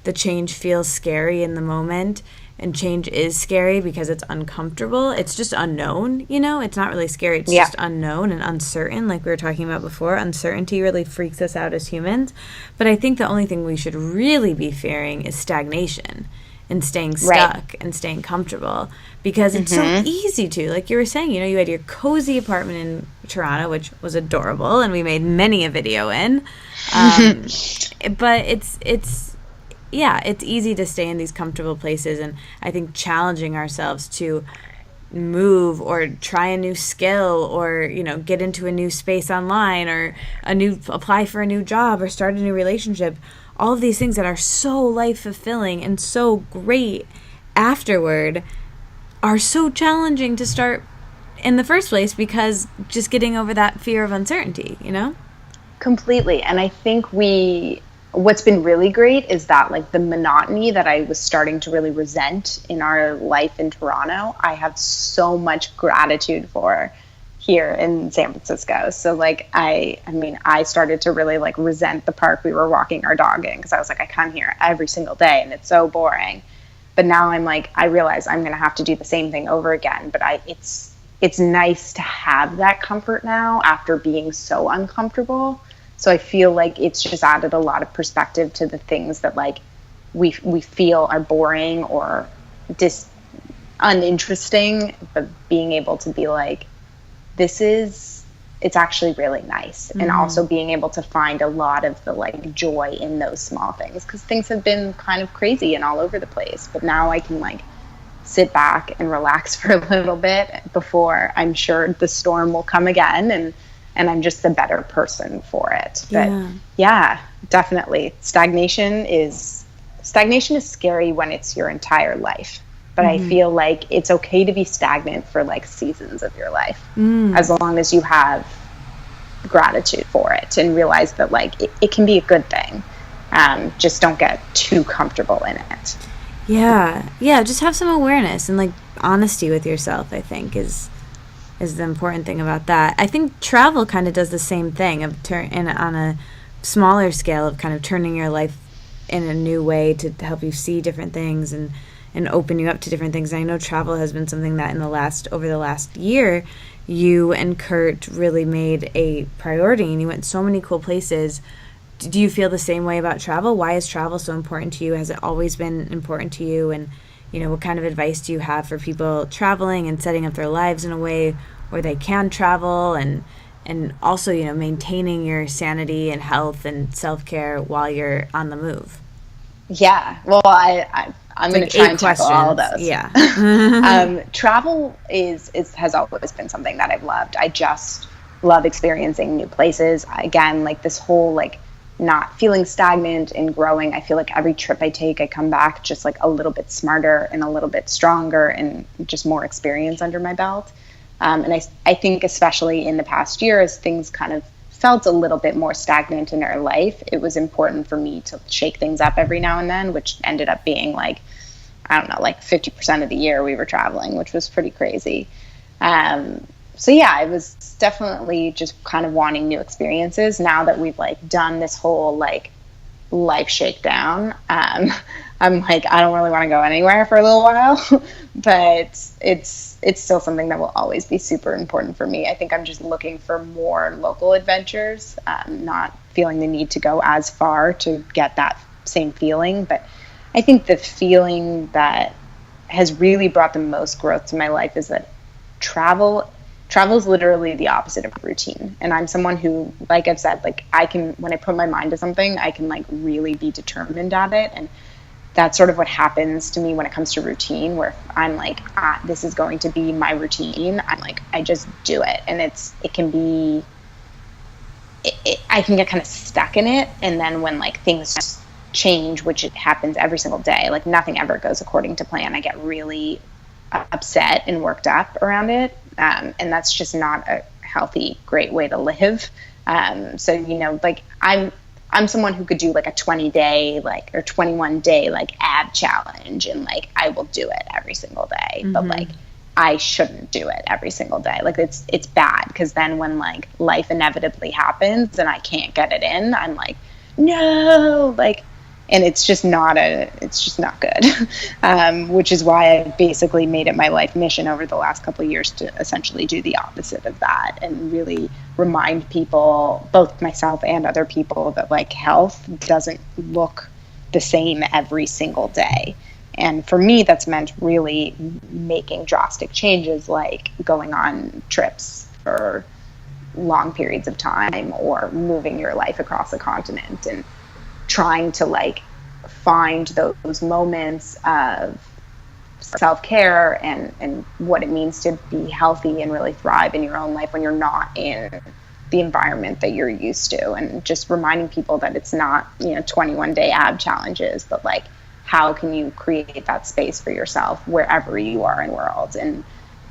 the change feels scary in the moment, and change is scary because it's uncomfortable. It's just unknown, It's not really scary. It's just unknown and uncertain, like we were talking about before. Uncertainty really freaks us out as humans. But I think the only thing we should really be fearing is stagnation and staying stuck and staying comfortable, because it's so easy to, like you were saying, you had your cozy apartment in Toronto, which was adorable, and we made many a video in. But it's easy to stay in these comfortable places, and I think challenging ourselves to move or try a new skill or, get into a new space online or apply for a new job or start a new relationship, all of these things that are so life fulfilling and so great afterward are so challenging to start in the first place, because just getting over that fear of uncertainty, Completely. And I think what's been really great is that, like, the monotony that I was starting to really resent in our life in Toronto, I have so much gratitude for here in San Francisco. So, like, I started to really, like, resent the park we were walking our dog in, because I was like, I come here every single day and it's so boring. But now I'm like, I realize I'm going to have to do the same thing over again. But it's nice to have that comfort now after being so uncomfortable. So I feel like it's just added a lot of perspective to the things that, like, we feel are boring or just uninteresting, but being able to be like, it's actually really nice. And also being able to find a lot of the, like, joy in those small things, because things have been kind of crazy and all over the place. But now I can, like, sit back and relax for a little bit before I'm sure the storm will come again, and I'm just a better person for it. But yeah, definitely. Stagnation is scary when it's your entire life. But I feel like it's okay to be stagnant for, like, seasons of your life, as long as you have gratitude for it and realize that, like, it can be a good thing. Just don't get too comfortable in it. Yeah, just have some awareness and, like, honesty with yourself, I think, is the important thing about that. I think travel kind of does the same thing on a smaller scale of kind of turning your life in a new way to help you see different things and open you up to different things. And I know travel has been something that over the last year, you and Kurt really made a priority, and you went so many cool places. Do you feel the same way about travel? Why is travel so important to you? Has it always been important to you? And, what kind of advice do you have for people traveling and setting up their lives in a way where they can travel and also, maintaining your sanity and health and self-care while you're on the move? Yeah. Well, I'm going to try and tackle all of those. Yeah. Travel has always been something that I've loved. I just love experiencing new places. Again, like, this whole, like, not feeling stagnant and growing. I feel like every trip I take, I come back just, like, a little bit smarter and a little bit stronger and just more experience under my belt. And I think especially in the past year, as things kind of felt a little bit more stagnant in our life, it was important for me to shake things up every now and then, which ended up being, like, I don't know, like 50% of the year we were traveling, which was pretty crazy. So yeah, I was definitely just kind of wanting new experiences. Now that we've, like, done this whole, like, life shakedown, I'm like, I don't really want to go anywhere for a little while, but it's still something that will always be super important for me. I think I'm just looking for more local adventures, not feeling the need to go as far to get that same feeling. But I think the feeling that has really brought the most growth to my life is that travel is literally the opposite of routine. And I'm someone who, like I've said, like, when I put my mind to something, I can, like, really be determined at it. And that's sort of what happens to me when it comes to routine, where I'm like, this is going to be my routine. I'm like, I just do it. And I can get kind of stuck in it. And then when, like, things change, which it happens every single day, like nothing ever goes according to plan, I get really upset and worked up around it. And that's just not a healthy, great way to live. So, you know, like I'm someone who could do like a 20-day, like, or 21-day, like ab challenge. And like, I will do it every single day, but like, I shouldn't do it every single day. Like it's bad. Cause then when like life inevitably happens and I can't get it in, I'm like, no, like, and it's just not good. Which is why I basically made it my life mission over the last couple of years to essentially do the opposite of that and really remind people, both myself and other people, that like health doesn't look the same every single day. And for me, that's meant really making drastic changes, like going on trips for long periods of time or moving your life across a continent and trying to like find those moments of self-care and what it means to be healthy and really thrive in your own life when you're not in the environment that you're used to. And just reminding people that it's not, you know, 21-day ab challenges, but like, how can you create that space for yourself wherever you are in the world? And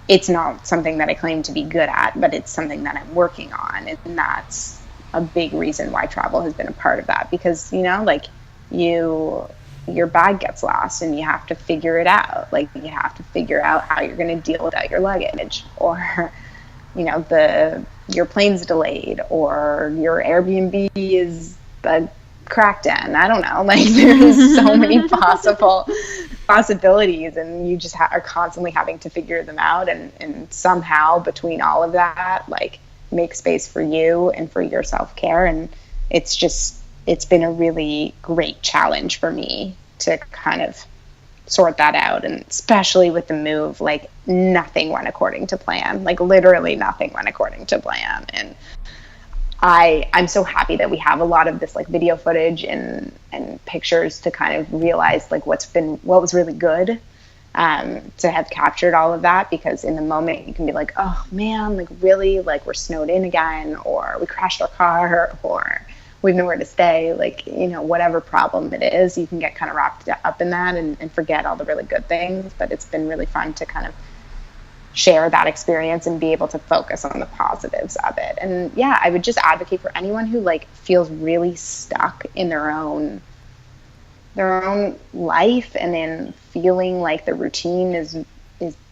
it's not something that I claim to be good at, but it's something that I'm working on. And that's a big reason why travel has been a part of that, because, you know, like your bag gets lost and you have to figure it out. Like you have to figure out how you're going to deal without your luggage, or, you know, your plane's delayed, or your Airbnb is a crack den. I don't know. Like there's so many possibilities, and you just are constantly having to figure them out. And somehow between all of that, like make space for you and for your self-care. And it's been a really great challenge for me to kind of sort that out. And especially with the move, like nothing went according to plan, like literally nothing went according to plan. And I'm so happy that we have a lot of this like video footage and pictures to kind of realize like what was really good, to have captured all of that, because in the moment you can be like, oh man, like really, like we're snowed in again, or we crashed our car, or we have nowhere to stay, like, you know, whatever problem it is, you can get kind of wrapped up in that and forget all the really good things. But it's been really fun to kind of share that experience and be able to focus on the positives of it. And yeah, I would just advocate for anyone who like feels really stuck in their own life, and in feeling like the routine is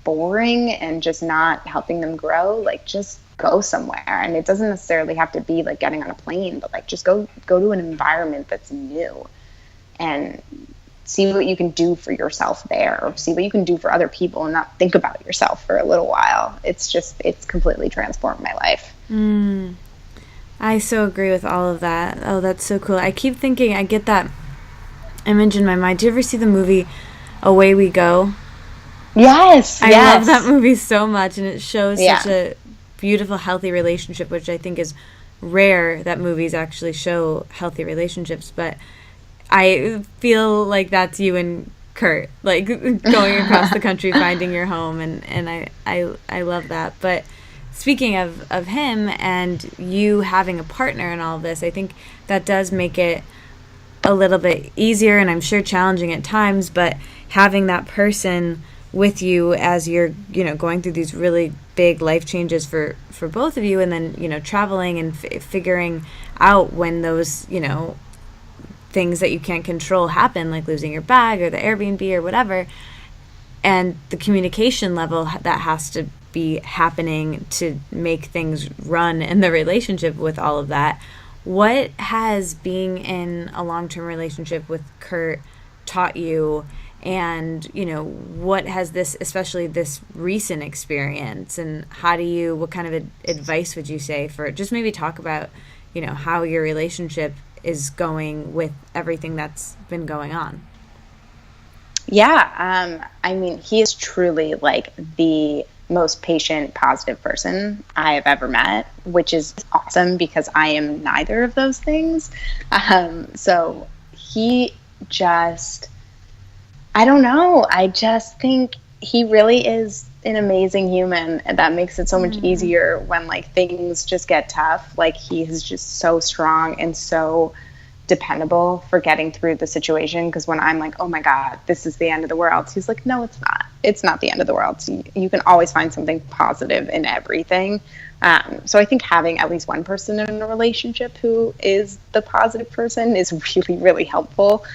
boring and just not helping them grow, like just go somewhere. And it doesn't necessarily have to be like getting on a plane, but like just go to an environment that's new and see what you can do for yourself there, or see what you can do for other people and not think about yourself for a little while. It's completely transformed my life. I so agree with all of that. Oh, that's so cool. I keep thinking, I get that image in my mind. Do you ever see the movie Away We Go? Yes. I love that movie so much, and it shows such a beautiful, healthy relationship, which I think is rare that movies actually show healthy relationships. But I feel like that's you and Kurt, like going across the country, finding your home, and I love that. But speaking of him and you having a partner in all of this, I think that does make it a little bit easier, and I'm sure challenging at times, but having that person with you as you're, you know, going through these really big life changes for both of you, and then, you know, traveling and figuring out when those, you know, things that you can't control happen, like losing your bag or the Airbnb or whatever, and the communication level that has to be happening to make things run in the relationship with all of that. What has being in a long-term relationship with Kurt taught you? And, you know, what has this, especially this recent experience, and what kind of advice would you say for, just maybe talk about, you know, how your relationship is going with everything that's been going on? Yeah. I mean, he is truly like the most patient, positive person I have ever met, which is awesome because I am neither of those things. So he just, I don't know. I just think he really is an amazing human, and that makes it so much easier when like things just get tough. Like he is just so strong and so dependable for getting through the situation. Because when I'm like, oh my God, this is the end of the world, he's like, no, it's not. It's not the end of the world. So you can always find something positive in everything. So I think having at least one person in a relationship who is the positive person is really, really helpful.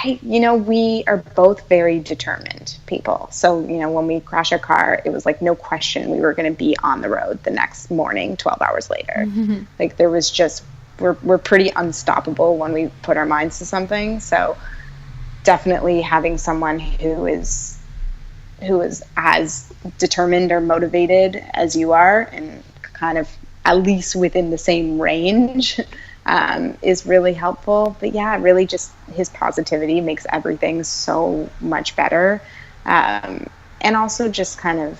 We are both very determined people. So, when we crash our car, it was like no question we were going to be on the road the next morning, 12 hours later. Mm-hmm. Like there was just, we're pretty unstoppable when we put our minds to something. So definitely having someone who is as determined or motivated as you are and kind of at least within the same range is really helpful. But yeah, really just his positivity makes everything so much better. And also just kind of,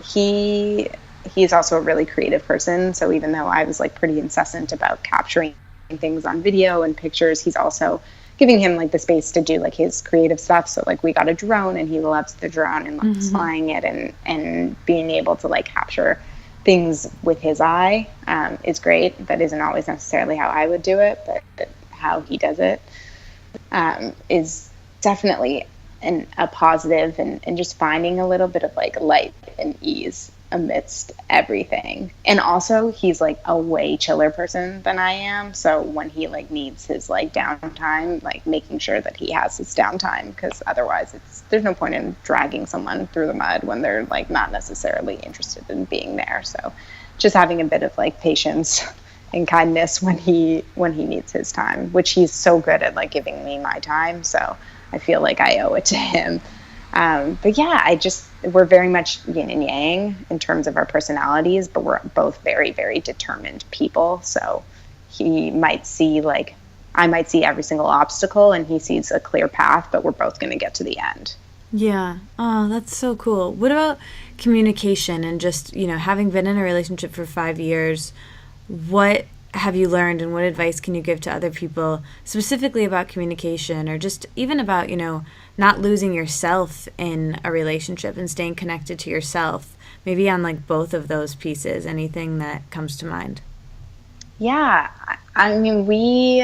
he's also a really creative person. So even though I was like pretty incessant about capturing things on video and pictures, he's also giving him like the space to do like his creative stuff. So like we got a drone and he loves the drone and loves mm-hmm. flying it and being able to like capture things with his eye is great. That isn't always necessarily how I would do it, but how he does it is definitely a positive, and just finding a little bit of like light and ease amidst everything. And also he's like a way chiller person than I am, so when he like needs his like downtime, like making sure that he has his downtime, because otherwise there's no point in dragging someone through the mud when they're like not necessarily interested in being there. So just having a bit of like patience and kindness when he needs his time, which he's so good at like giving me my time, so I feel like I owe it to him. But yeah, we're very much yin and yang in terms of our personalities, but we're both very, very determined people. So I might see every single obstacle and he sees a clear path, but we're both going to get to the end. Yeah. Oh, that's so cool. What about communication and just, having been in a relationship for 5 years, what have you learned and what advice can you give to other people specifically about communication, or just even about, not losing yourself in a relationship and staying connected to yourself, maybe on like both of those pieces? Anything that comes to mind? Yeah. I mean, we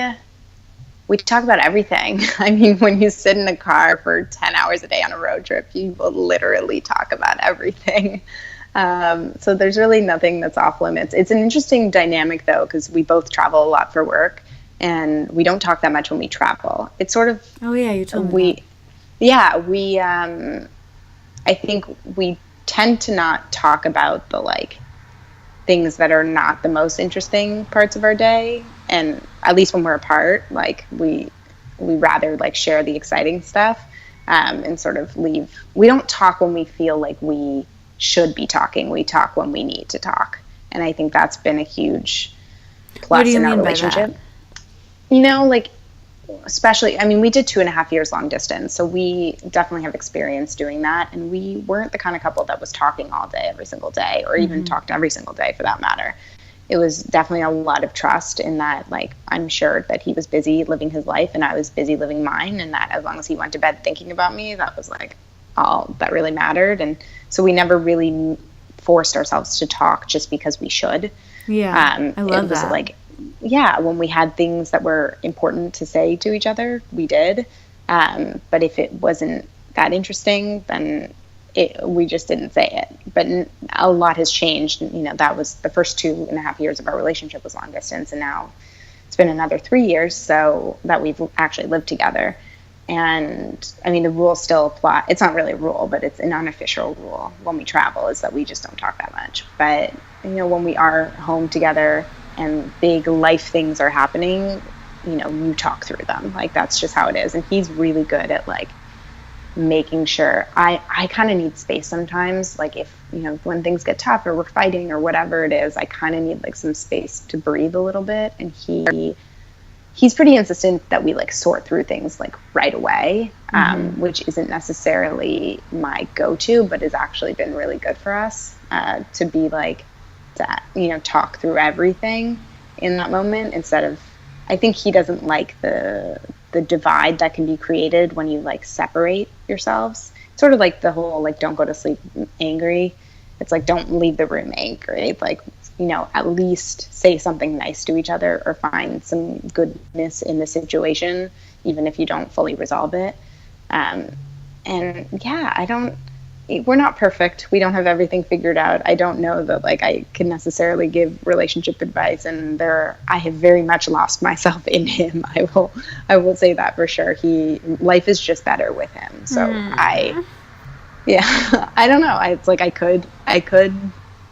talk about everything. I mean, when you sit in a car for 10 hours a day on a road trip, you will literally talk about everything. So there's really nothing that's off limits. It's an interesting dynamic though, because we both travel a lot for work and we don't talk that much when we travel. It's sort of, oh yeah, you told me that. I think we tend to not talk about the like things that are not the most interesting parts of our day. And at least when we're apart, like we rather like share the exciting stuff, and sort of we don't talk when we feel like we should be talking. We talk when we need to talk. And I think that's been a huge plus in our relationship. Like, especially, I mean, we did 2.5 years long distance, so we definitely have experience doing that. And we weren't the kind of couple that was talking all day, every single day, or even talked every single day for that matter. It was definitely a lot of trust in that, like, I'm sure that he was busy living his life and I was busy living mine, and that as long as he went to bed thinking about me, that was like all that really mattered. And so we never really forced ourselves to talk just because we should. Yeah, I love that. Like, yeah, when we had things that were important to say to each other, we did. But if it wasn't that interesting, then we just didn't say it. But a lot has changed. That was the first 2.5 years of our relationship was long distance, and now it's been another 3 years so that we've actually lived together. And I mean, the rules still apply. It's not really a rule, but it's an unofficial rule when we travel, is that we just don't talk that much. But when we are home together and big life things are happening, you talk through them. Like, that's just how it is. And he's really good at like making sure I kind of need space sometimes. Like, if when things get tough or we're fighting or whatever it is, I kind of need like some space to breathe a little bit. And he's pretty insistent that we like sort through things like right away, which isn't necessarily my go-to, but has actually been really good for us, to be like that, talk through everything in that moment, instead of, I think he doesn't like the divide that can be created when you like separate yourselves. Sort of like the whole like don't go to sleep angry. It's like, don't leave the room angry. Like, at least say something nice to each other or find some goodness in the situation, even if you don't fully resolve it. And yeah, we're not perfect. We don't have everything figured out. I don't know that like I can necessarily give relationship advice, and I have very much lost myself in him. I will say that for sure. Life is just better with him. So I don't know. It's like I could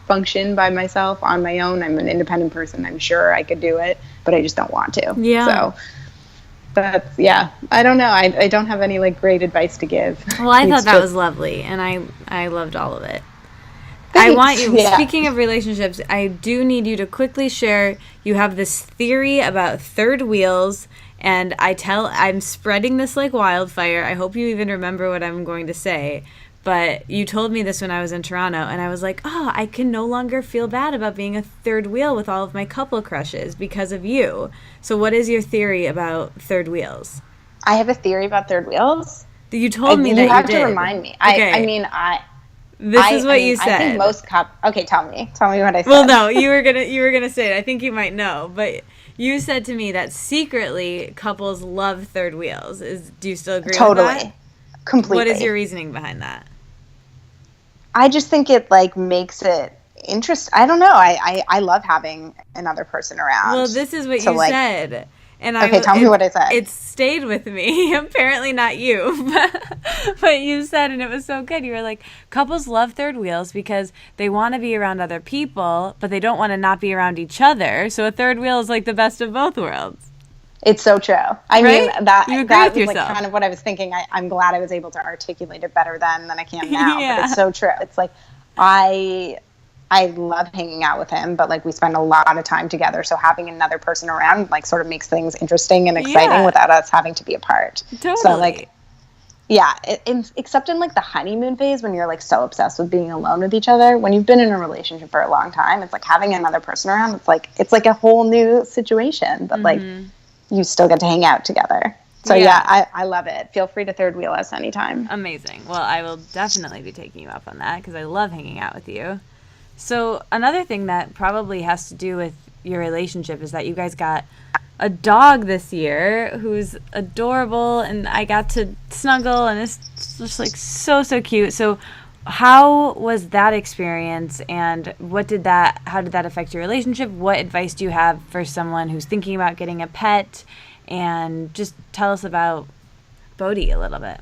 function by myself on my own. I'm an independent person. I'm sure I could do it, but I just don't want to. Yeah. So that's, I don't know. I don't have any like great advice to give. Well, I thought that was lovely, and I loved all of it. Thanks. I want you, speaking of relationships, I do need you to quickly share, you have this theory about third wheels, and I'm spreading this like wildfire. I hope you even remember what I'm going to say. But you told me this when I was in Toronto, and I was like, I can no longer feel bad about being a third wheel with all of my couple crushes because of you. So what is your theory about third wheels? I have a theory about third wheels? You told me that you did. You have to remind me. Okay. This is what you said. I think most okay, tell me what I said. Well, no, you were gonna say it. I think you might know, but you said to me that secretly couples love third wheels. Do you still agree with that? Totally. Completely. What is your reasoning behind that? I just think it like makes it interesting. I don't know. I love having another person around. Well, this is what you said. And tell me what I said. It stayed with me. Apparently not you, but you said, and it was so good. You were like, couples love third wheels because they want to be around other people, but they don't want to not be around each other. So a third wheel is like the best of both worlds. It's so true. I mean, that was like kind of what I was thinking. I'm glad I was able to articulate it better then than I can now. Yeah. But it's so true. It's like I love hanging out with him, but like we spend a lot of time together. So having another person around like sort of makes things interesting and exciting without us having to be apart. Totally. So like, except in like the honeymoon phase when you're like so obsessed with being alone with each other. When you've been in a relationship for a long time, it's like having another person around. It's like a whole new situation, but like you still get to hang out together. So I love it. Feel free to third wheel us anytime. Amazing. Well, I will definitely be taking you up on that because I love hanging out with you. So another thing that probably has to do with your relationship is that you guys got a dog this year who's adorable, and I got to snuggle, and it's just like so cute. So how was that experience, and how did that affect your relationship? What advice do you have for someone who's thinking about getting a pet? And just tell us about Bodhi a little bit.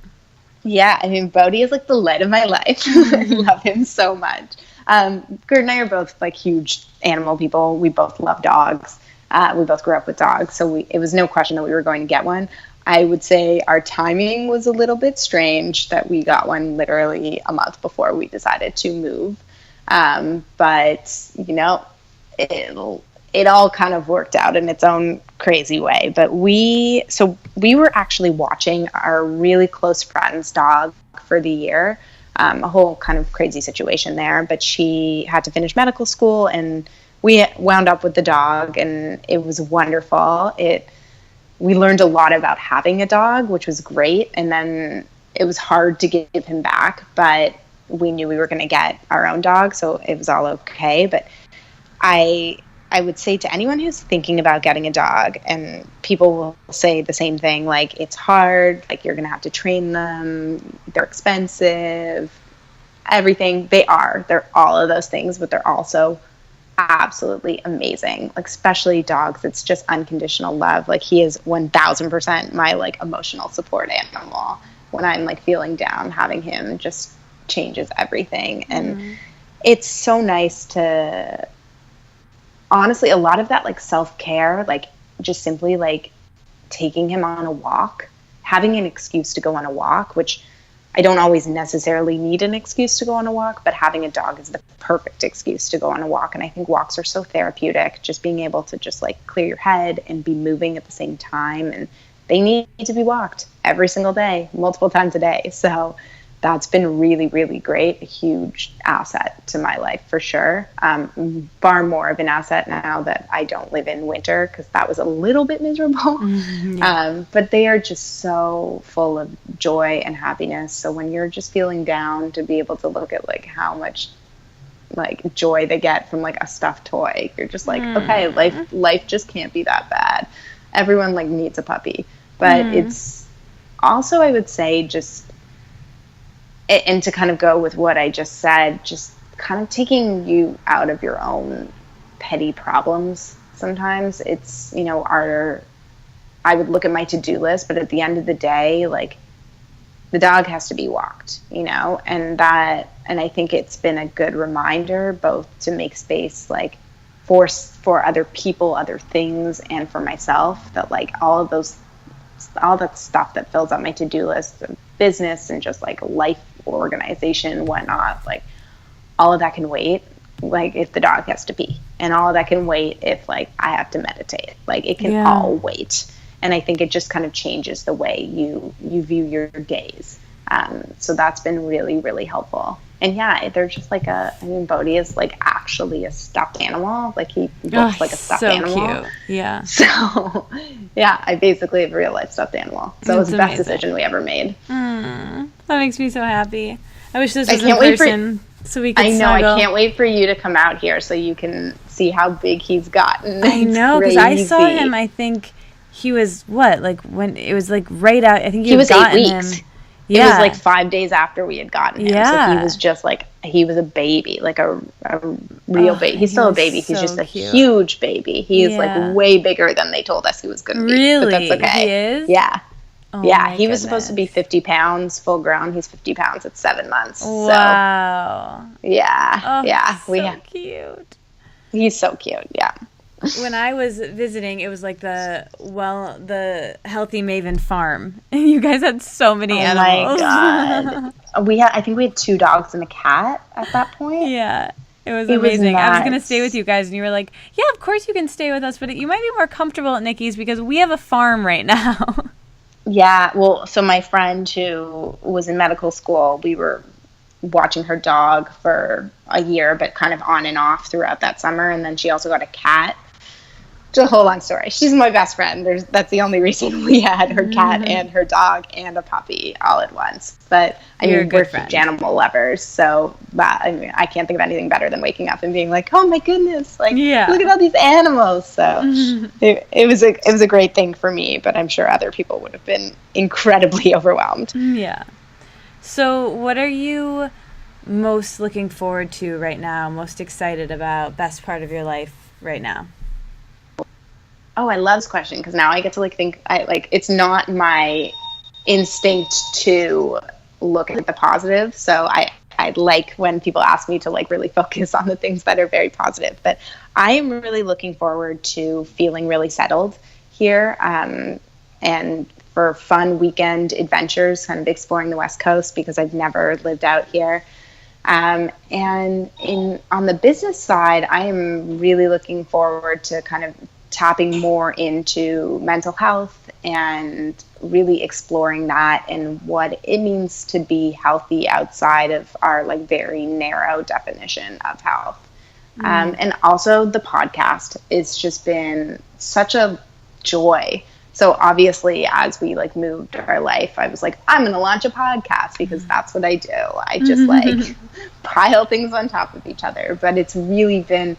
Yeah, I mean, Bodhi is like the light of my life. I love him so much. Gert and I are both like huge animal people. We both love dogs. We both grew up with dogs, so it was no question that we were going to get one. I would say our timing was a little bit strange that we got one literally a month before we decided to move. But it all kind of worked out in its own crazy way. But we were actually watching our really close friend's dog for the year. A whole kind of crazy situation there, but she had to finish medical school, and we wound up with the dog, and it was wonderful. We learned a lot about having a dog, which was great, and then it was hard to give him back, but we knew we were going to get our own dog, so it was all okay. But I would say to anyone who's thinking about getting a dog, and people will say the same thing, like it's hard, like you're going to have to train them, they're expensive, everything. They're all of those things, but they're also absolutely amazing. Like especially dogs, it's just unconditional love. Like he is 1000% my like emotional support animal. When I'm like feeling down, having him just changes everything. And it's so nice to, honestly, a lot of that like self-care, like just simply like taking him on a walk, having an excuse to go on a walk, which I don't always necessarily need an excuse to go on a walk, but having a dog is the perfect excuse to go on a walk. And I think walks are so therapeutic, just being able to just like clear your head and be moving at the same time. And they need to be walked every single day, multiple times a day. So that's been really, really great. A huge asset to my life for sure. Far more of an asset now that I don't live in winter, because that was a little bit miserable. But they are just so full of joy and happiness. So when you're just feeling down, to be able to look at like how much like joy they get from like a stuffed toy. You're just like, okay, life just can't be that bad. Everyone like needs a puppy. But it's also, I would say, just, and to kind of go with what I just said, just kind of taking you out of your own petty problems. Sometimes it's, you know, I would look at my to-do list, but at the end of the day, like, the dog has to be walked, you know, and I think it's been a good reminder both to make space, like, for other people, other things, and for myself, that like all that stuff that fills out my to-do list, business and just like life organization, whatnot, like all of that can wait, like if the dog has to pee, and all of that can wait if like I have to meditate, like it can all wait. And I think it just kind of changes the way you view your days. So that's been really, really helpful. And yeah, they're just like Bodhi is like actually a stuffed animal. Like he looks like a stuffed animal. So cute. Yeah. So yeah, I basically have a real life stuffed animal. So it was the best decision we ever made. That makes me so happy. I wish this was in person so we could snuggle. I can't wait for you to come out here so you can see how big he's gotten. I know, because I saw him, I think he was when it was like right out, I think he was 8 weeks. Yeah. It was like 5 days after we had gotten him. Yeah. So he was just like, he was a baby, like a real baby. He's still a baby. He's just a huge baby. He is like way bigger than they told us he was going to be. Really? But that's okay. He is? Yeah. Oh yeah. He was supposed to be 50 pounds full grown. He's 50 pounds at 7 months. Wow. So, yeah. Oh, yeah. So cute. He's so cute. Yeah. When I was visiting, it was like the Healthy Maven farm. You guys had so many animals. Oh my God. I think we had 2 dogs and a cat at that point. Yeah. It was amazing. I was going to stay with you guys, and you were like, yeah, of course you can stay with us, but you might be more comfortable at Nikki's because we have a farm right now. Yeah. Well, so my friend who was in medical school, we were watching her dog for a year, but kind of on and off throughout that summer. And then she also got a cat. It's a whole long story. She's my best friend. That's the only reason we had her cat and her dog and a puppy all at once. But I mean, we're huge animal lovers, so I can't think of anything better than waking up and being like, "Oh my goodness! Like, look at all these animals!" So it was a great thing for me, but I'm sure other people would have been incredibly overwhelmed. Yeah. So, what are you most looking forward to right now? Most excited about? Best part of your life right now? Oh, I love this question because now I get to think. It's not my instinct to look at the positive. So I like when people ask me to really focus on the things that are very positive. But I am really looking forward to feeling really settled here, and for fun weekend adventures, kind of exploring the West Coast because I've never lived out here. And on the business side, I am really looking forward to kind of tapping more into mental health and really exploring that and what it means to be healthy outside of our very narrow definition of health. And also the podcast, it's just been such a joy. So obviously as we moved our life, I was like, I'm going to launch a podcast because that's what I do. I just pile things on top of each other, but it's really been,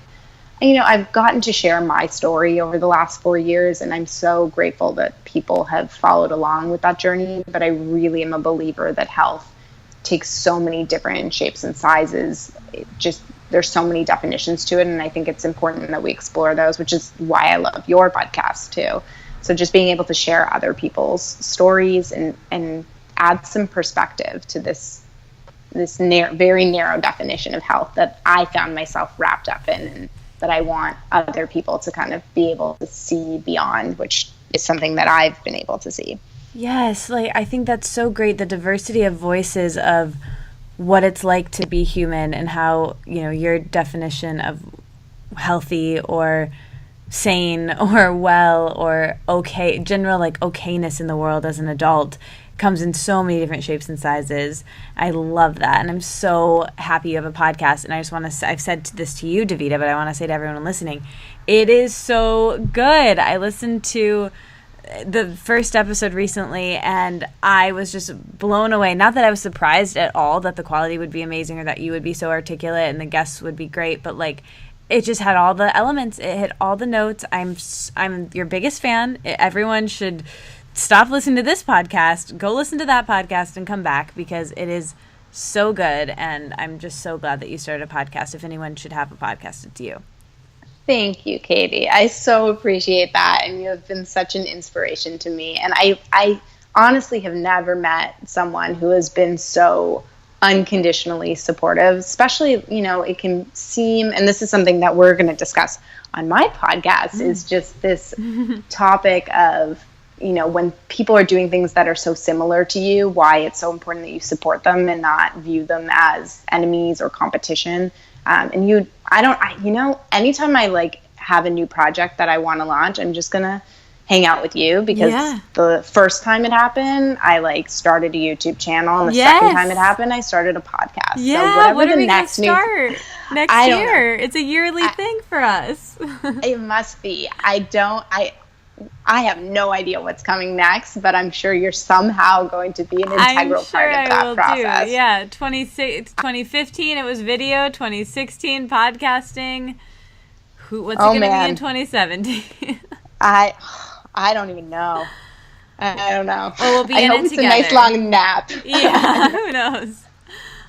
I've gotten to share my story over the last 4 years, and I'm so grateful that people have followed along with that journey. But I really am a believer that health takes so many different shapes and sizes. There's so many definitions to it, and I think it's important that we explore those, which is why I love your podcast too. So just being able to share other people's stories and add some perspective to this very narrow definition of health that I found myself wrapped up in, and that I want other people to kind of be able to see beyond, which is something that I've been able to see. Yes, I think that's so great, the diversity of voices of what it's like to be human and how, your definition of healthy or sane or well or okay, general okayness in the world as an adult comes in so many different shapes and sizes. I love that. And I'm so happy you have a podcast. And I just want to say, I've said this to you, Davida, but I want to say to everyone listening, it is so good. I listened to the first episode recently, and I was just blown away. Not that I was surprised at all that the quality would be amazing or that you would be so articulate and the guests would be great, but like it just had all the elements. It hit all the notes. I'm your biggest fan. Everyone should stop listening to this podcast, go listen to that podcast, and come back because it is so good. And I'm just so glad that you started a podcast. If anyone should have a podcast, it's you. Thank you, Katie. I so appreciate that. And you have been such an inspiration to me. And I honestly have never met someone who has been so unconditionally supportive, especially, you know, it can seem, and this is something that we're going to discuss on my podcast, is just this topic of, you know, when people are doing things that are so similar to you, why it's so important that you support them and not view them as enemies or competition. Anytime I like have a new project that I want to launch, I'm just going to hang out with you because the first time it happened, I like started a YouTube channel, and the second time it happened, I started a podcast. Yeah, so whatever what are the we next gonna start next year? It's a yearly thing for us. It must be. I have no idea what's coming next, but I'm sure you're somehow going to be an integral part of that process. Do. Yeah, 2015 it was video, 2016 podcasting. What's it going to be in 2017? I don't even know. I don't know. Well, we'll be in it together. I hope it's a nice long nap. Yeah, who knows?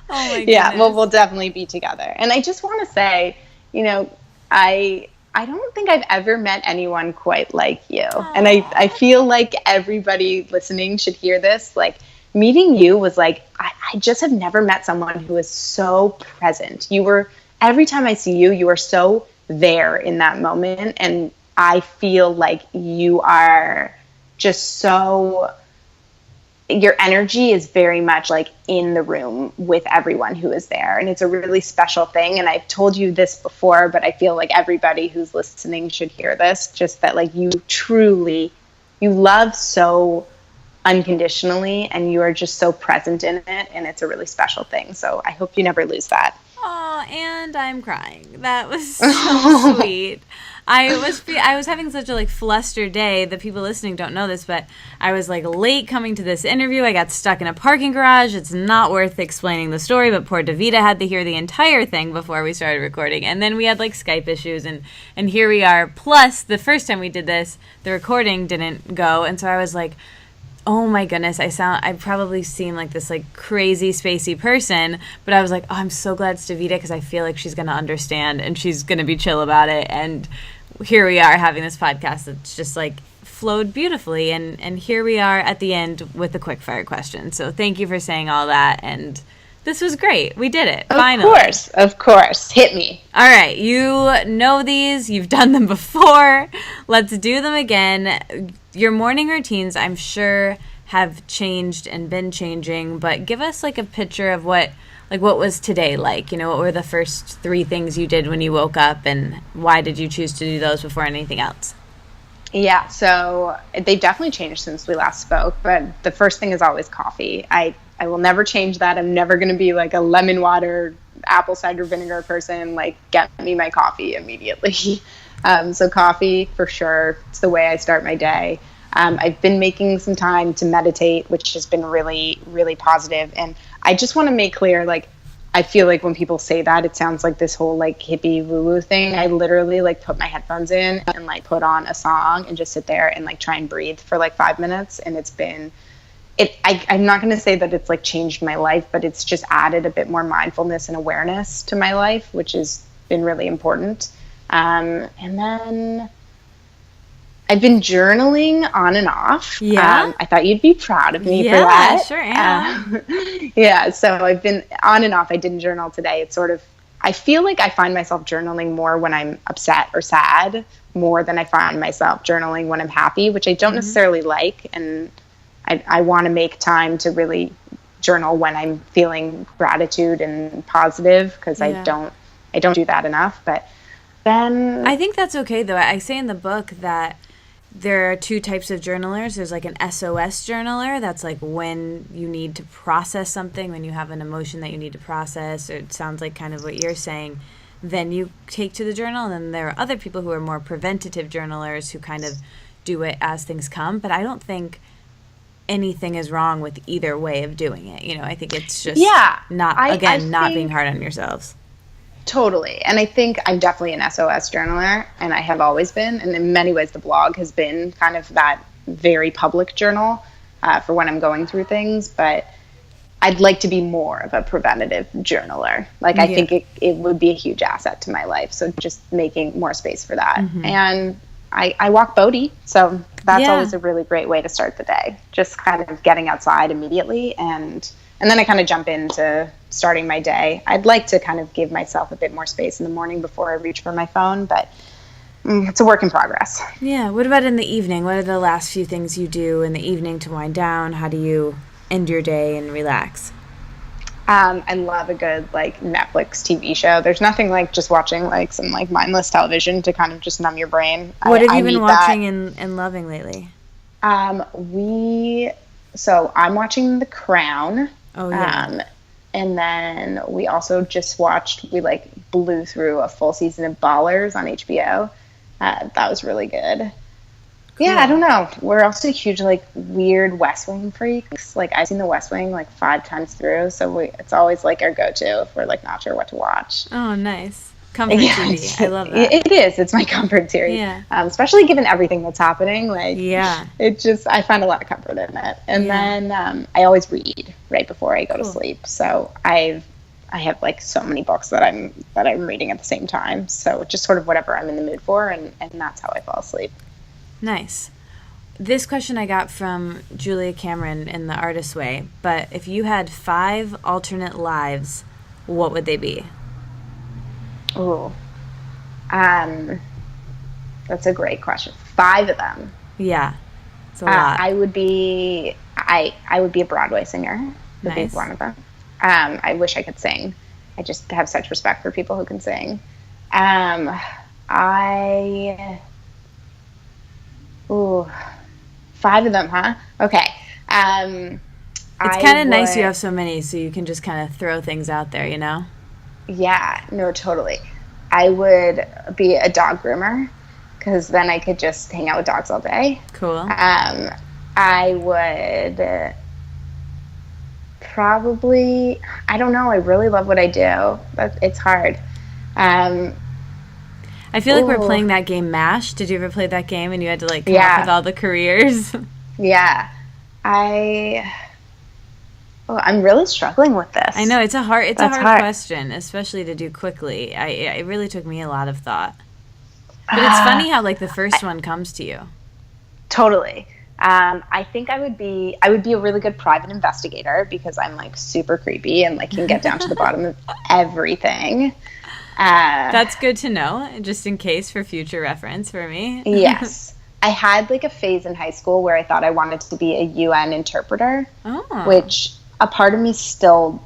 Oh my goodness. Yeah, well, we'll definitely be together. And I just want to say, you know, I don't think I've ever met anyone quite like you. Aww. And I feel like everybody listening should hear this. Like, meeting you was like, I just have never met someone who is so present. Every time I see you, you are so there in that moment. And I feel like you are just so, your energy is very much like in the room with everyone who is there. And it's a really special thing. And I've told you this before, but I feel like everybody who's listening should hear this, just that like you love so unconditionally and you are just so present in it. And it's a really special thing. So I hope you never lose that. Oh, and I'm crying. That was so sweet. I was having such a like flustered day. The people listening don't know this, but I was like late coming to this interview. I got stuck in a parking garage. It's not worth explaining the story, but poor Davida had to hear the entire thing before we started recording. And then we had like Skype issues, and here we are. Plus, the first time we did this, the recording didn't go, and so I was like, oh my goodness, I probably seem like this like crazy spacey person, but I was like, oh, I'm so glad it's Davida because I feel like she's going to understand and she's going to be chill about it. And here we are having this podcast that's just like flowed beautifully. And here we are at the end with a quick fire question. So thank you for saying all that. And this was great. We did it. Finally. Of course. Hit me. All right. You know these. You've done them before. Let's do them again. Your morning routines, I'm sure, have changed and been changing, but give us like a picture of what was today like? You know, what were the first 3 things you did when you woke up, and why did you choose to do those before anything else? Yeah, so they've definitely changed since we last spoke, but the first thing is always coffee. I will never change that. I'm never going to be like a lemon water, apple cider vinegar person. Like, get me my coffee immediately. So coffee for sure. It's the way I start my day. I've been making some time to meditate, which has been really, really positive. And I just want to make clear, like, I feel like when people say that, it sounds like this whole like hippie woo-woo thing. I literally like put my headphones in and like put on a song and just sit there and like try and breathe for like 5 minutes. And I'm not going to say that it's like changed my life, but it's just added a bit more mindfulness and awareness to my life, which has been really important. And then I've been journaling on and off. Yeah. I thought you'd be proud of me for that. Yeah, sure am. Yeah, so I've been on and off. I didn't journal today. It's sort of, I feel like I find myself journaling more when I'm upset or sad, more than I find myself journaling when I'm happy, which I don't necessarily like. And I want to make time to really journal when I'm feeling gratitude and positive, because I don't do that enough. But then I think that's okay, though. I say in the book that there are 2 types of journalers. There's like an SOS journaler. That's like when you need to process something, when you have an emotion that you need to process, or it sounds like kind of what you're saying, then you take to the journal. And then there are other people who are more preventative journalers who kind of do it as things come. But I don't think anything is wrong with either way of doing it. You know, I think it's just not being hard on yourselves. Totally. And I think I'm definitely an SOS journaler, and I have always been. And in many ways, the blog has been kind of that very public journal for when I'm going through things. But I'd like to be more of a preventative journaler. Like, I think it would be a huge asset to my life. So just making more space for that. Mm-hmm. And I walk Bodhi. So that's always a really great way to start the day. Just kind of getting outside immediately. And then I kind of jump into starting my day. I'd like to kind of give myself a bit more space in the morning before I reach for my phone. But it's a work in progress. Yeah. What about in the evening? What are the last few things you do in the evening to wind down? How do you end your day and relax? I love a good Netflix TV show. There's nothing like just watching some mindless television to kind of just numb your brain. What have you been watching and loving lately? So I'm watching The Crown. Oh yeah. And then we also just blew through a full season of Ballers on HBO. That was really good. Cool. Yeah, I don't know. We're also huge, weird West Wing freaks. I've seen The West Wing, 5 times through, so it's always, our go-to if we're, not sure what to watch. Oh, nice. Comfort TV. I love that. It is. It's my comfort series. Yeah. Especially given everything that's happening. Yeah. I find a lot of comfort in it. And then I always read right before I go to sleep. So I have, so many books that I'm reading at the same time. So just sort of whatever I'm in the mood for, and that's how I fall asleep. Nice. This question I got from Julia Cameron in The Artist's Way, but if you had 5 alternate lives, what would they be? Ooh. That's a great question. 5 of them. Yeah. It's a lot. I would be a Broadway singer. Would be one of them. I wish I could sing. I just have such respect for people who can sing. 5 of them, huh? Okay. It's kind of nice you have so many, so you can just kind of throw things out there, you know? Yeah, no, totally. I would be a dog groomer, because then I could just hang out with dogs all day. Cool. I would probably, I don't know, I really love what I do. It's hard. I feel like we're playing that game MASH. Did you ever play that game and you had to come up with all the careers? Yeah. I'm really struggling with this. I know, it's a hard question, especially to do quickly. It really took me a lot of thought. But it's funny how the first one comes to you. Totally. I think I would be a really good private investigator, because I'm super creepy and can get down to the bottom of everything. That's good to know, just in case for future reference for me. Yes. I had a phase in high school where I thought I wanted to be a UN interpreter, which a part of me still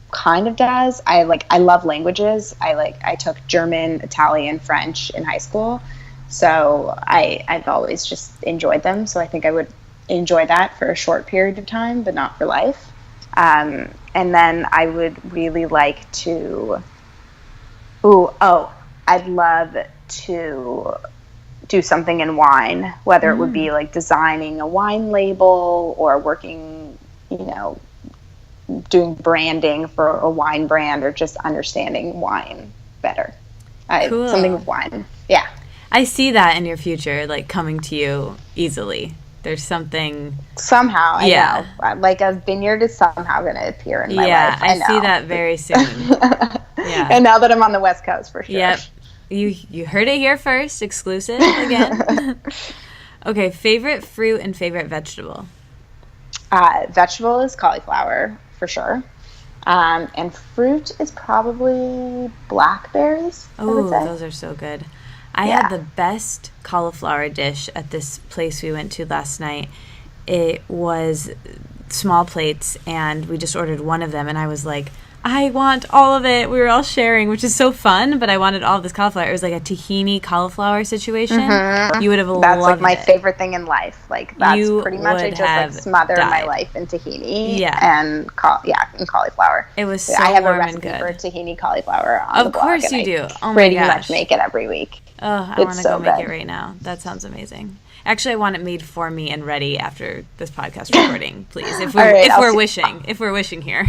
kind of does. I love languages. I took German, Italian, French in high school. So I've always just enjoyed them. So I think I would enjoy that for a short period of time, but not for life. And then I would really like to... I'd love to do something in wine, whether it would be designing a wine label or working, doing branding for a wine brand, or just understanding wine better. Cool. Something with wine. Yeah. I see that in your future, coming to you easily. There's something... Somehow, I know. A vineyard is somehow going to appear in my life. Yeah, I see that very soon. Yeah. And now that I'm on the West Coast, for sure. Yep. You heard it here first, exclusive again. Okay, favorite fruit and favorite vegetable? Vegetable is cauliflower, for sure. And fruit is probably blackberries. Oh, those are so good. I had the best cauliflower dish at this place we went to last night. It was small plates, and we just ordered one of them, and I was like, I want all of it. We were all sharing, which is so fun, but I wanted all of this cauliflower. It was like a tahini cauliflower situation. Mm-hmm. You would have loved it. That's my favorite thing in life. That's pretty much, I just smother my life in tahini and cauliflower. It was so I have warm a recipe and good for tahini cauliflower on the blog. Of course you do. Oh my gosh. Pretty much make it every week. Oh, I want to go make it right now. That sounds amazing. Actually, I want it made for me and ready after this podcast recording, please. If we're wishing here.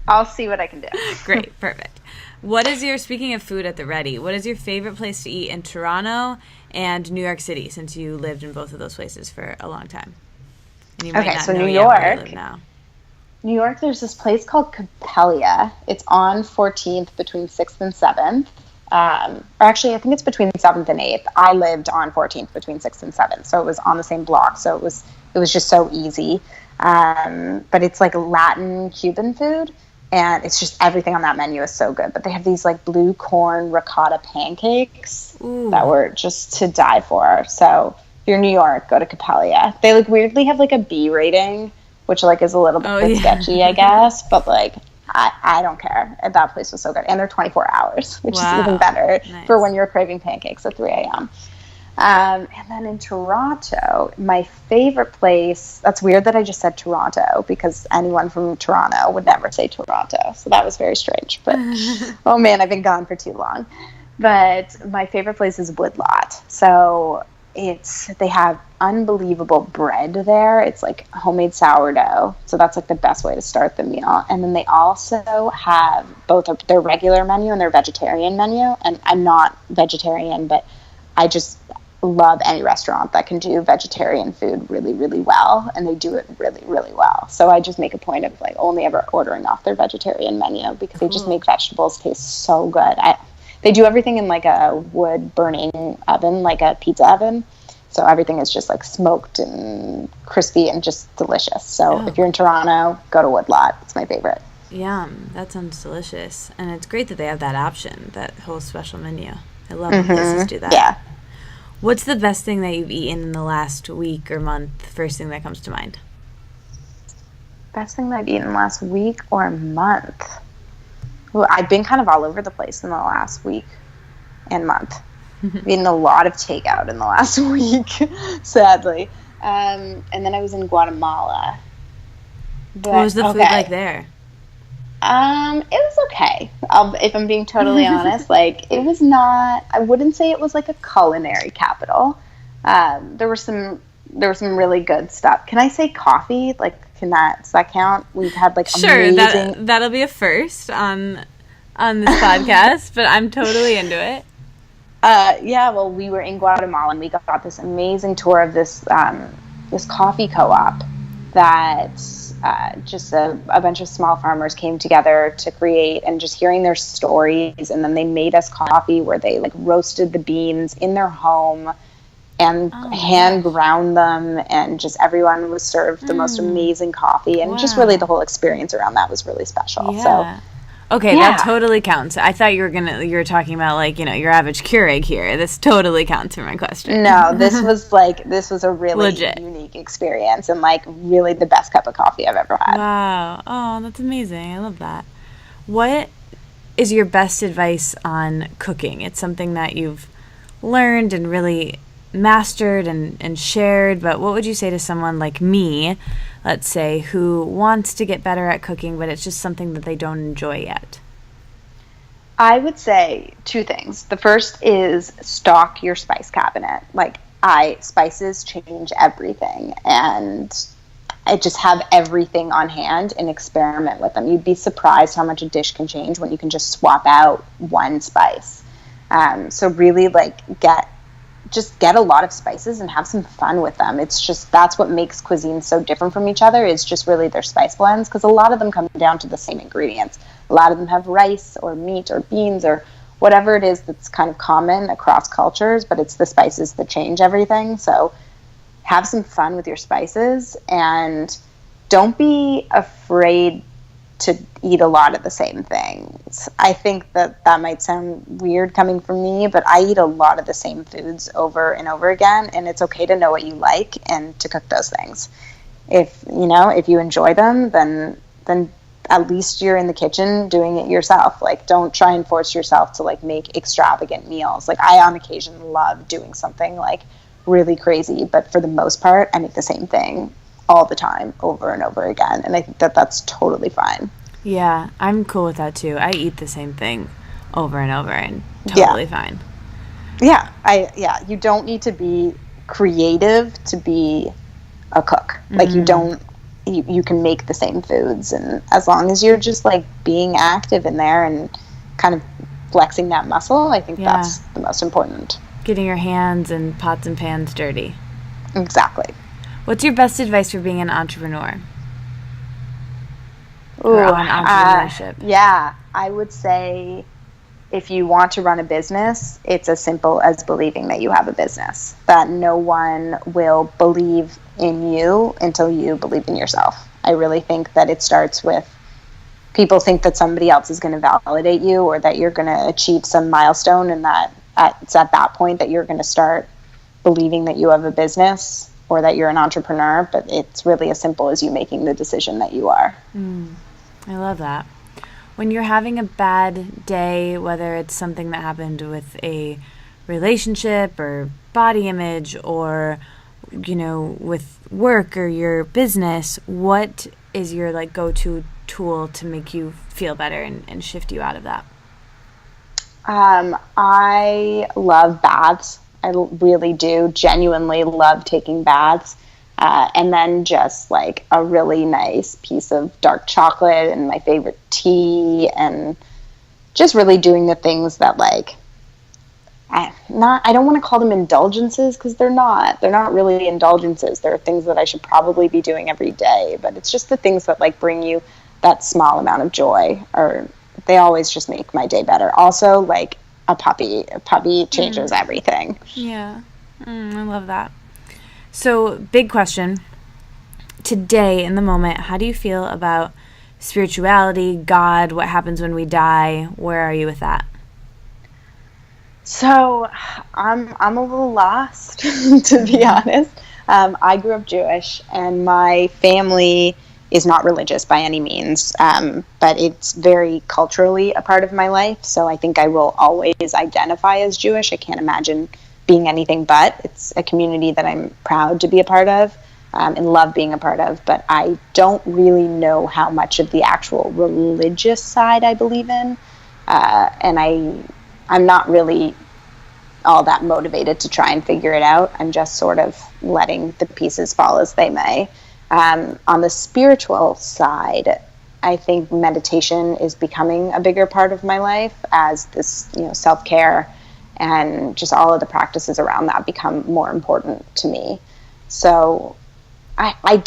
I'll see what I can do. Great, perfect. Speaking of food at the ready, what is your favorite place to eat in Toronto and New York City, since you lived in both of those places for a long time? And you might not know New yet where you York. live now. New York, there's this place called Capelia. It's on 14th between 6th and 7th. Or actually, I think it's between 7th and 8th. I lived on 14th between 6th and 7th, so it was on the same block. So it was just so easy. But it's like Latin Cuban food, and it's just everything on that menu is so good. But they have these like blue corn ricotta pancakes that were just to die for. So if you're in New York, go to Capelia. They like weirdly have like a B rating, which like is a little bit sketchy, I guess. But like I don't care. That place was so good. And they're 24 hours, which is even better for when you're craving pancakes at 3 a.m. And then in Toronto, my favorite place, that's weird that I just said Toronto, because anyone from Toronto would never say Toronto. So that was very strange. But, oh man, I've been gone for too long. But my favorite place is Woodlot. So they have unbelievable bread there. It's like homemade sourdough. So that's like the best way to start the meal. And then they also have both their regular menu and their vegetarian menu. And I'm not vegetarian, but I just love any restaurant that can do vegetarian food really, really well. And they do it really, really well. So I just make a point of like only ever ordering off their vegetarian menu, because they just make vegetables taste so good. They do everything in like a wood burning oven, like a pizza oven. So everything is just like smoked and crispy and just delicious. So if you're in Toronto, go to Woodlot. It's my favorite. Yum. That sounds delicious. And it's great that they have that option, that whole special menu. I love when places do that. Yeah. What's the best thing that you've eaten in the last week or month? First thing that comes to mind. Best thing that I've eaten last week or month? Well, I've been kind of all over the place in the last week and month. I've eaten a lot of takeout in the last week, sadly. And then I was in Guatemala. But, what was the food like there? It was okay. If I'm being totally honest, like it was not. I wouldn't say it was like a culinary capital. There was some really good stuff. Can I say coffee? Like, does that count? We've had like amazing. That'll be a first on this podcast, but I'm totally into it. Yeah. Well, we were in Guatemala and we got this amazing tour of this coffee co-op that. Just a bunch of small farmers came together to create, and just hearing their stories. And then they made us coffee where they like roasted the beans in their home and hand ground them, and just everyone was served the most amazing coffee, and just really the whole experience around that was really special. Yeah. So okay, that totally counts. I thought you were talking about like, your average Keurig here. This totally counts for my question. No, this was a really legit unique experience, and like really the best cup of coffee I've ever had. Wow. Oh, that's amazing. I love that. What is your best advice on cooking? It's something that you've learned and really mastered and shared, but what would you say to someone like me, let's say, who wants to get better at cooking, but it's just something that they don't enjoy yet? I would say two things. The first is stock your spice cabinet. Like, spices change everything, and I just have everything on hand and experiment with them. You'd be surprised how much a dish can change when you can just swap out one spice. So really, like, get a lot of spices and have some fun with them. It's just, that's what makes cuisine so different from each other, is just really their spice blends, because a lot of them come down to the same ingredients. A lot of them have rice or meat or beans or whatever it is that's kind of common across cultures, but it's the spices that change everything. So have some fun with your spices, and don't be afraid to eat a lot of the same things. I think that might sound weird coming from me, but I eat a lot of the same foods over and over again, and it's okay to know what you like and to cook those things. If you enjoy them, then at least you're in the kitchen doing it yourself. Like, don't try and force yourself to like make extravagant meals. Like, I on occasion love doing something like really crazy, but for the most part I make the same thing all the time over and over again, and I think that that's totally fine. Yeah, I'm cool with that too. I eat the same thing over and over, and totally fine. Yeah, you don't need to be creative to be a cook. Like you can make the same foods, and as long as you're just like being active in there and kind of flexing that muscle, I think that's the most important. Getting your hands and pots and pans dirty. Exactly. What's your best advice for being an entrepreneur? Or on entrepreneurship? Yeah, I would say if you want to run a business, it's as simple as believing that you have a business, that no one will believe in you until you believe in yourself. I really think that it starts with people think that somebody else is going to validate you or that you're going to achieve some milestone, and that it's at that point that you're going to start believing that you have a business or that you're an entrepreneur. But it's really as simple as you making the decision that you are. I love that. When you're having a bad day, whether it's something that happened with a relationship or body image or, with work or your business, what is your like go-to tool to make you feel better and shift you out of that? I love baths. I really do genuinely love taking baths. And then just like a really nice piece of dark chocolate and my favorite tea, and just really doing the things that like, I don't want to call them indulgences, because they're not really indulgences. They're things that I should probably be doing every day, but it's just the things that like bring you that small amount of joy, or they always just make my day better. Also, like a puppy changes everything. Yeah. I love that. So, big question. Today, in the moment, how do you feel about spirituality, God, what happens when we die? Where are you with that? So, I'm a little lost, to be honest. I grew up Jewish, and my family is not religious by any means, but it's very culturally a part of my life. So I think I will always identify as Jewish. I can't imagine being anything but. It's a community that I'm proud to be a part of, and love being a part of, but I don't really know how much of the actual religious side I believe in, and I'm not really all that motivated to try and figure it out. I'm just sort of letting the pieces fall as they may. On the spiritual side, I think meditation is becoming a bigger part of my life as this, self-care and just all of the practices around that become more important to me. So I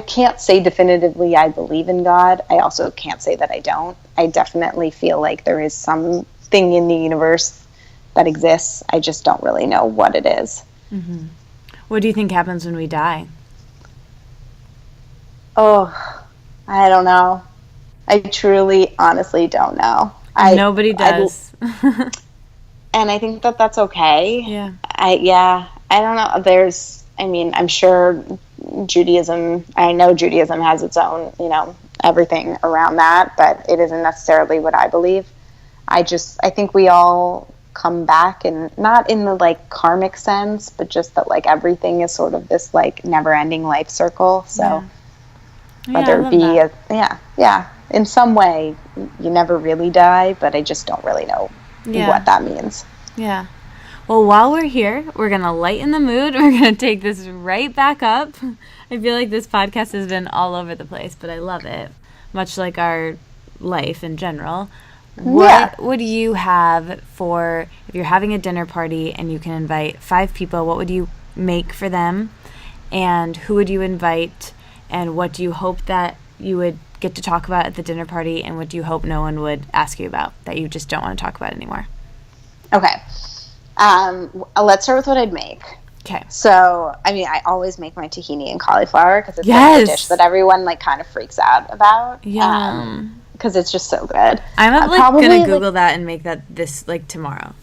can't say definitively I believe in God. I also can't say that I don't. I definitely feel like there is something in the universe that exists. I just don't really know what it is. Mm-hmm. What do you think happens when we die? Oh, I don't know. I truly, honestly don't know. Nobody does. And I think that that's okay. Yeah. I don't know. I'm sure I know Judaism has its own, everything around that, but it isn't necessarily what I believe. I think we all come back, and not in the like karmic sense, but just that like everything is sort of this like never ending life circle. So whether it be in some way you never really die, but I just don't really know what that means. Yeah. Well, while we're here, we're going to lighten the mood. We're going to take this right back up. I feel like this podcast has been all over the place, but I love it, much like our life in general. What would you have for, if you're having a dinner party and you can invite 5 people, what would you make for them? And who would you invite? And what do you hope that you would get to talk about at the dinner party? And what do you hope no one would ask you about that you just don't want to talk about anymore? Okay. Let's start with what I'd make. Okay. So, I always make my tahini and cauliflower because it's like a dish that everyone like kind of freaks out about. Yum. Because it's just so good. I'm gonna Google that and make that this like tomorrow.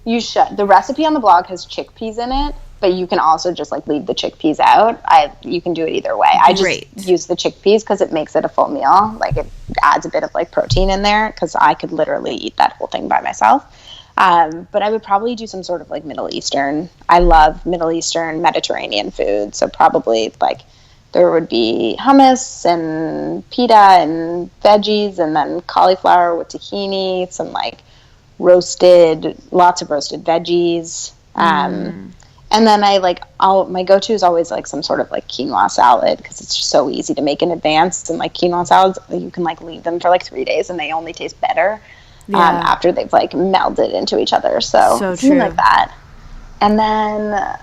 You should. The recipe on the blog has chickpeas in it, but you can also just like leave the chickpeas out. You can do it either way. I just use the chickpeas because it makes it a full meal. Like it adds a bit of like protein in there, because I could literally eat that whole thing by myself. But I would probably do some sort of like Middle Eastern. I love Middle Eastern, Mediterranean food. So probably like there would be hummus and pita and veggies, and then cauliflower with tahini, some like lots of roasted veggies. And And then my go-to is always like some sort of like quinoa salad because it's just so easy to make in advance. And like quinoa salads, you can like leave them for like 3 days and they only taste better after they've like melded into each other. So something like that. And then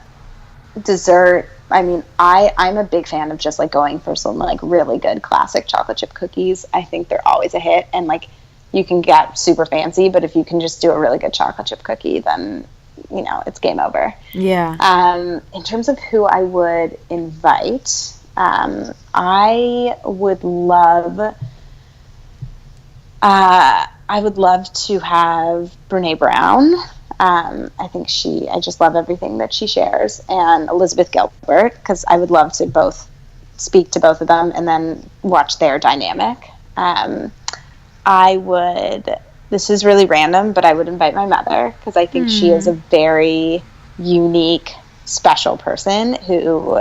dessert, I mean, I'm a big fan of just like going for some like really good classic chocolate chip cookies. I think they're always a hit. And like you can get super fancy, but if you can just do a really good chocolate chip cookie, then it's game over. Yeah. In terms of who I would invite, I would love to have Brene Brown. I just love everything that she shares, and Elizabeth Gilbert, because I would love to both speak to both of them and then watch their dynamic. This is really random, but I would invite my mother because I think she is a very unique, special person who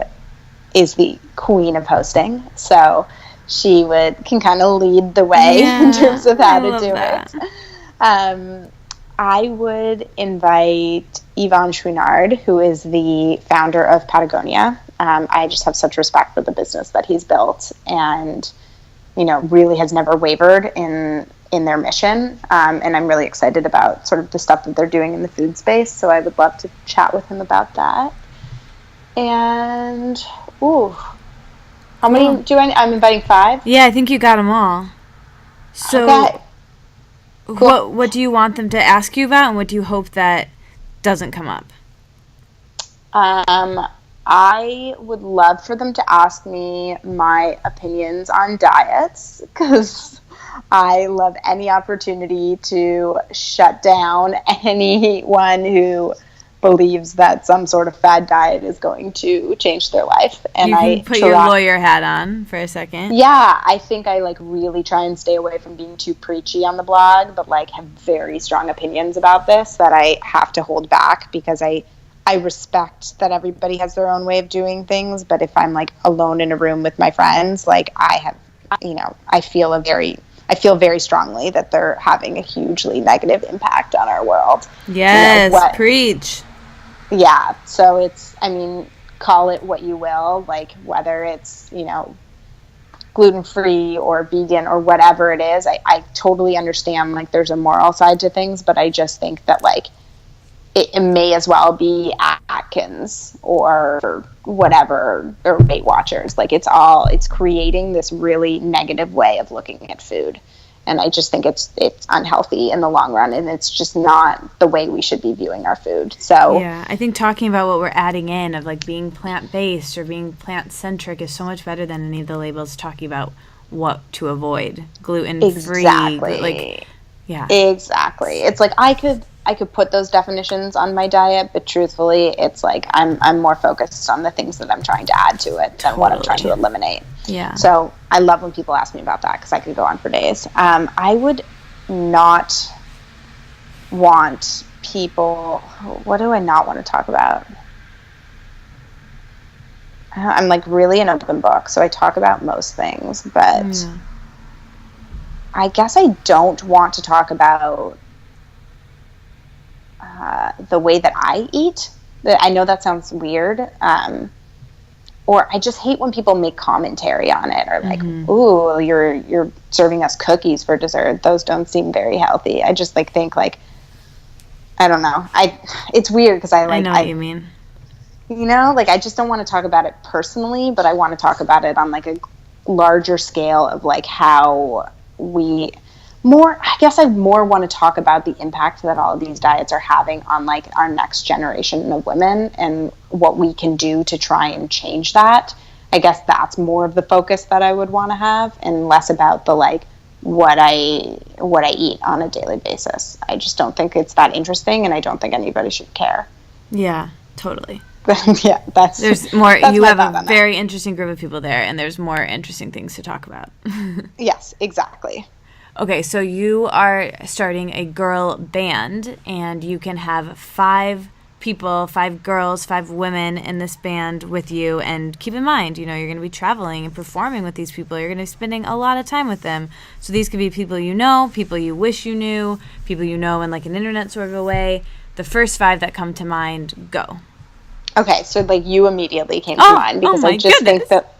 is the queen of hosting. So she can kind of lead the way in terms of how to do it. I would invite Yvon Chouinard, who is the founder of Patagonia. I just have such respect for the business that he's built and, really has never wavered in their mission. And I'm really excited about sort of the stuff that they're doing in the food space. So I would love to chat with him about that. And, how many I'm inviting 5? Yeah, I think you got them all. So okay. Cool. What do you want them to ask you about, and what do you hope that doesn't come up? I would love for them to ask me my opinions on diets, because I love any opportunity to shut down anyone who believes that some sort of fad diet is going to change their life. And you can put your lawyer hat on for a second. Yeah, I think I really try and stay away from being too preachy on the blog, but have very strong opinions about this that I have to hold back because I respect that everybody has their own way of doing things. But if I'm alone in a room with my friends, I feel very strongly that they're having a hugely negative impact on our world. Yes, preach. Yeah, so call it what you will, whether it's, gluten-free or vegan or whatever it is. I totally understand, there's a moral side to things, but I just think that, it may as well be Atkins or whatever, or Weight Watchers. It's creating this really negative way of looking at food. And I just think it's unhealthy in the long run, and it's just not the way we should be viewing our food. So yeah, I think talking about what we're adding in of being plant-based or being plant-centric is so much better than any of the labels talking about what to avoid. Gluten-free. Exactly. Yeah. Exactly. It's I could put those definitions on my diet, but truthfully, it's I'm more focused on the things that I'm trying to add to it than what I'm trying to eliminate. Yeah. So I love when people ask me about that because I could go on for days. I would not want people. What do I not want to talk about? I'm really an open book, so I talk about most things, but I guess I don't want to talk about the way that I eat. I know that sounds weird. Or I just hate when people make commentary on it, or ooh, you're serving us cookies for dessert. Those don't seem very healthy. I just think I don't know. It's weird because I know what you mean. I just don't want to talk about it personally, but I want to talk about it on a larger scale of how I more want to talk about the impact that all of these diets are having on our next generation of women and what we can do to try and change that. I guess that's more of the focus that I would want to have, and less about the what I eat on a daily basis. I just don't think it's that interesting, and I don't think anybody should care. Yeah, totally. Yeah, there's more. You have a very interesting group of people there, and there's more interesting things to talk about. Yes, exactly. Okay, so you are starting a girl band, and you can have 5 people, 5 girls, 5 women in this band with you. And keep in mind, you're going to be traveling and performing with these people. You're going to be spending a lot of time with them. So these could be people people you wish you knew, people in an internet sort of a way. The first 5 that come to mind, go. Okay, so like you immediately came to Oh, mind because my I just goodness. think that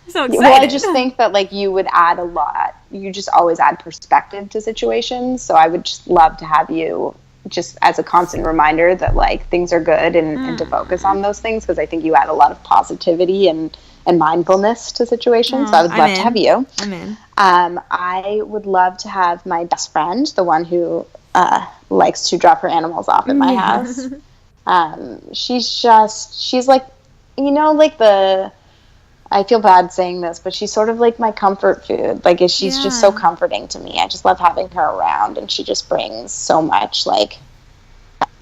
So excited. well, I just think that like you would add a lot. You just always add perspective to situations. So I would just love to have you just as a constant reminder that like things are good and to focus on those things because I think you add a lot of positivity and mindfulness to situations. So I would love to have you. I'm in. I would love to have my best friend, the one who likes to drop her animals off at my house. She's like, you know, like I feel bad saying this, but she's sort of like my comfort food. Like, she's just so comforting to me. I just love having her around, and she just brings so much, like,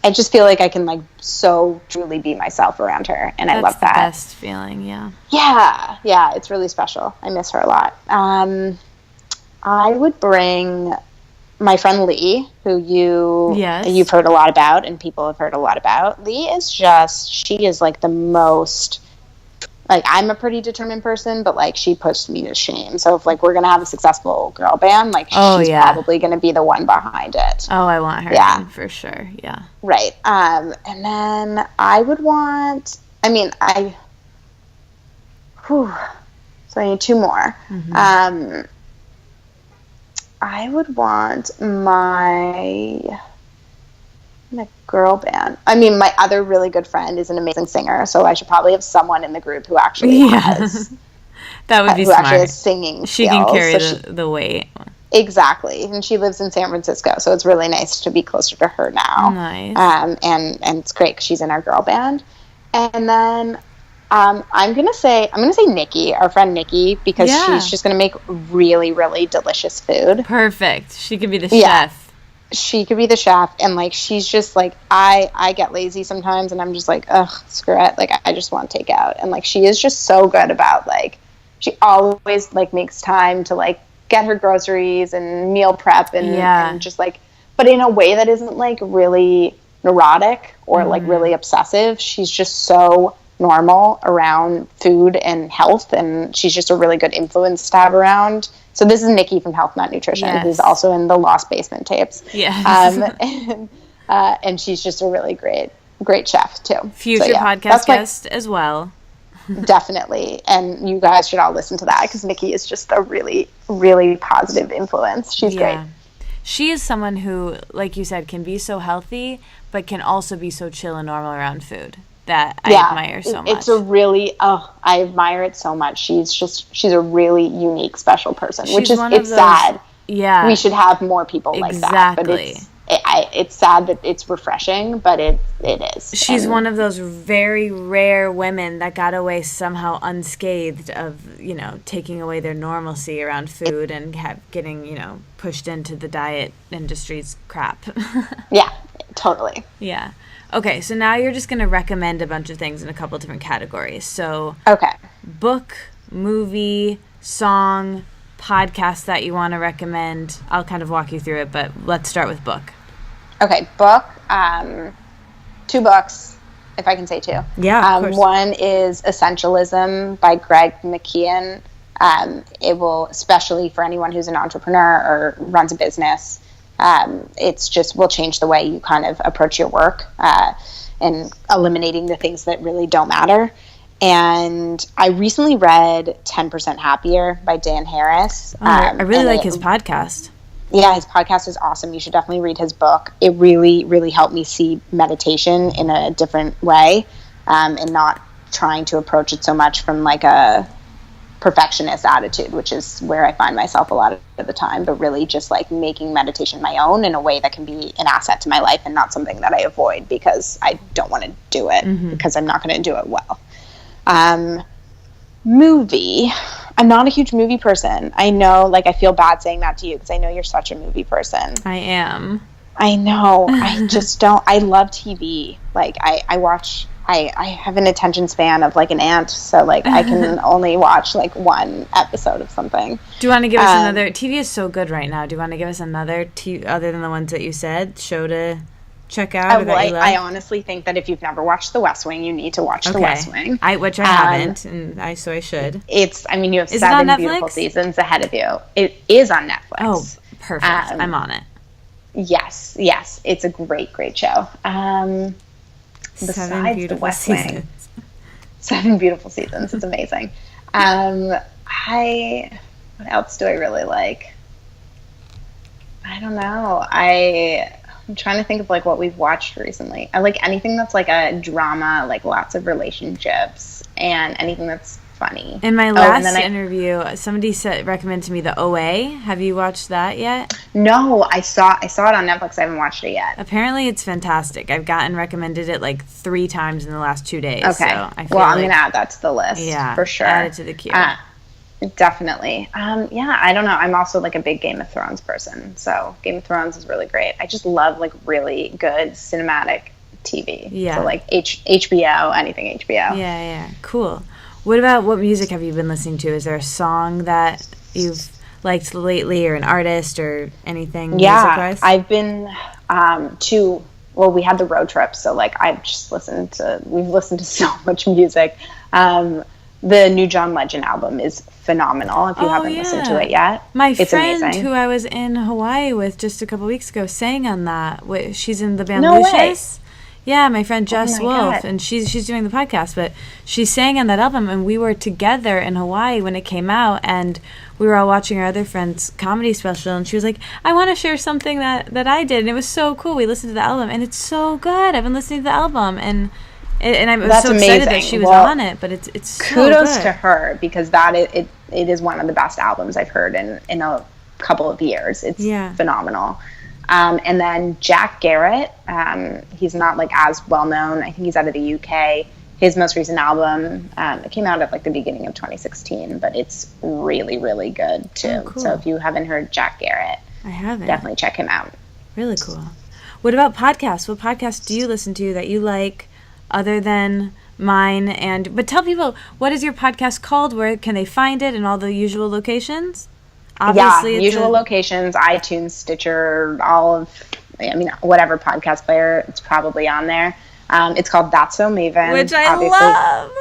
I just feel like I can, like, so truly be myself around her, and I love that. That's the best feeling, yeah. Yeah, it's really special. I miss her a lot. I would bring my friend Lee, who you've heard a lot about, and people have heard a lot about. Lee is she is, like, the most... Like, I'm a pretty determined person, but, like, she pushed me to shame. So if, like, we're going to have a successful girl band, like, she's probably going to be the one behind it. Oh, I want her in, for sure, yeah. Right. And then I would want, so I need two more. Mm-hmm. I would want my girl band. I mean, my other really good friend is an amazing singer, so I should probably have someone in the group who actually has that would be smart. Actually has singing she skills. Can carry the weight. Exactly, and she lives in San Francisco, so it's really nice to be closer to her now. Nice. And it's great because she's in our girl band. And then I'm gonna say Nikki, our friend Nikki, because she's just gonna make really, really delicious food. Perfect. She could be the chef. She could be the chef, and like she's just like I get lazy sometimes, and I'm just like, ugh, screw it, like I just want takeout. And like she is just so good about, like, she always like makes time to like get her groceries and meal prep and just like, but in a way that isn't like really neurotic or like really obsessive. She's just so normal around food and health, and she's just a really good influence to have around. So this is Nikki from Health Nut Nutrition, who's also in the Lost Basement tapes. And she's just a really great chef too. Future podcast guest as well. Definitely. And you guys should all listen to that because Nikki is just a really, really positive influence. She's great. She is someone who, like you said, can be so healthy, but can also be so chill and normal around food. That I admire so much. It's a really, I admire it so much. She's a really unique, special person, which is, it's sad. Yeah. We should have more people like that. But it's sad that it's refreshing, but it is. She's one of those very rare women that got away somehow unscathed of, you know, taking away their normalcy around food and getting, you know, pushed into the diet industry's crap. Yeah, totally. Yeah. Okay, so now you're just going to recommend a bunch of things in a couple different categories. So, book, movie, song, podcast that you want to recommend. I'll kind of walk you through it, but let's start with book. Okay, book. 2 books, if I can say 2. Yeah, of course. One is Essentialism by Greg McKeown. It will, especially for anyone who's an entrepreneur or runs a business, it's just will change the way you kind of approach your work and eliminating the things that really don't matter. And I recently read 10% Happier by Dan Harris. I really like his podcast. Yeah, his podcast is awesome. You should definitely read his book. It really, really helped me see meditation in a different way and not trying to approach it so much from like a perfectionist attitude, which is where I find myself a lot of the time, but really just like making meditation my own in a way that can be an asset to my life and not something that I avoid because I don't want to do it because I'm not going to do it well. Movie. I'm not a huge movie person. I know, like, I feel bad saying that to you because I know you're such a movie person. I am. I know. I just don't. I love TV. Like, I watch. I have an attention span of like an ant, so like I can only watch like one episode of something. Do you want to give us another? TV is so good right now. Do you want to give us another other than the ones that you said, show to check out? I honestly think that if you've never watched The West Wing, you need to watch The West Wing. Which I haven't, and I should. You have 7 beautiful seasons ahead of you. It is on Netflix. Oh, perfect. I'm on it. Yes. It's a great show. 7 beautiful seasons. 7 beautiful seasons. It's amazing. What else do I really like? I don't know. I'm trying to think of like what we've watched recently. I like anything that's like a drama, like lots of relationships, and anything that's funny. In my last interview, somebody recommended to me the OA. Have you watched that yet? No, I saw it on Netflix. I haven't watched it yet. Apparently, it's fantastic. I've gotten recommended it like 3 times in the last 2 days. Okay. So I'm going to add that to the list. Yeah, for sure. Add it to the queue. Definitely. Yeah, I don't know. I'm also like a big Game of Thrones person. So Game of Thrones is really great. I just love like really good cinematic TV. Yeah. So like HBO, anything HBO. Yeah. Cool. What music have you been listening to? Is there a song that you've liked lately, or an artist, or anything music-wise? I've been we had the road trip, so like we've listened to so much music. The new John Legend album is phenomenal. If you haven't listened to it yet, it's friend amazing. Who I was in Hawaii with just a couple weeks ago sang on that. She's in the band No Lucius. Yeah, my friend Jess Wolf, God. and she's doing the podcast, but she sang on that album, and we were together in Hawaii when it came out, and we were all watching our other friend's comedy special, and she was like, I want to share something that I did, and it was so cool. We listened to the album, and it's so good. I've been listening to the album, and I was That's so amazing. excited that she was on it, but it's so kudos good. to her, because it is one of the best albums I've heard in a couple of years. It's phenomenal. And then Jack Garrett, he's not like as well known. I think he's out of the UK. His most recent album, it came out at like the beginning of 2016, but it's really, really good too. Oh, cool. So if you haven't heard Jack Garrett, I haven't. Definitely check him out. Really cool. What about podcasts? What podcasts do you listen to that you like other than mine? But tell people, what is your podcast called? Where can they find it? In all the usual locations? Obviously, usual locations, iTunes, Stitcher, whatever podcast player, it's probably on there. It's called That's So Maven. Which I love.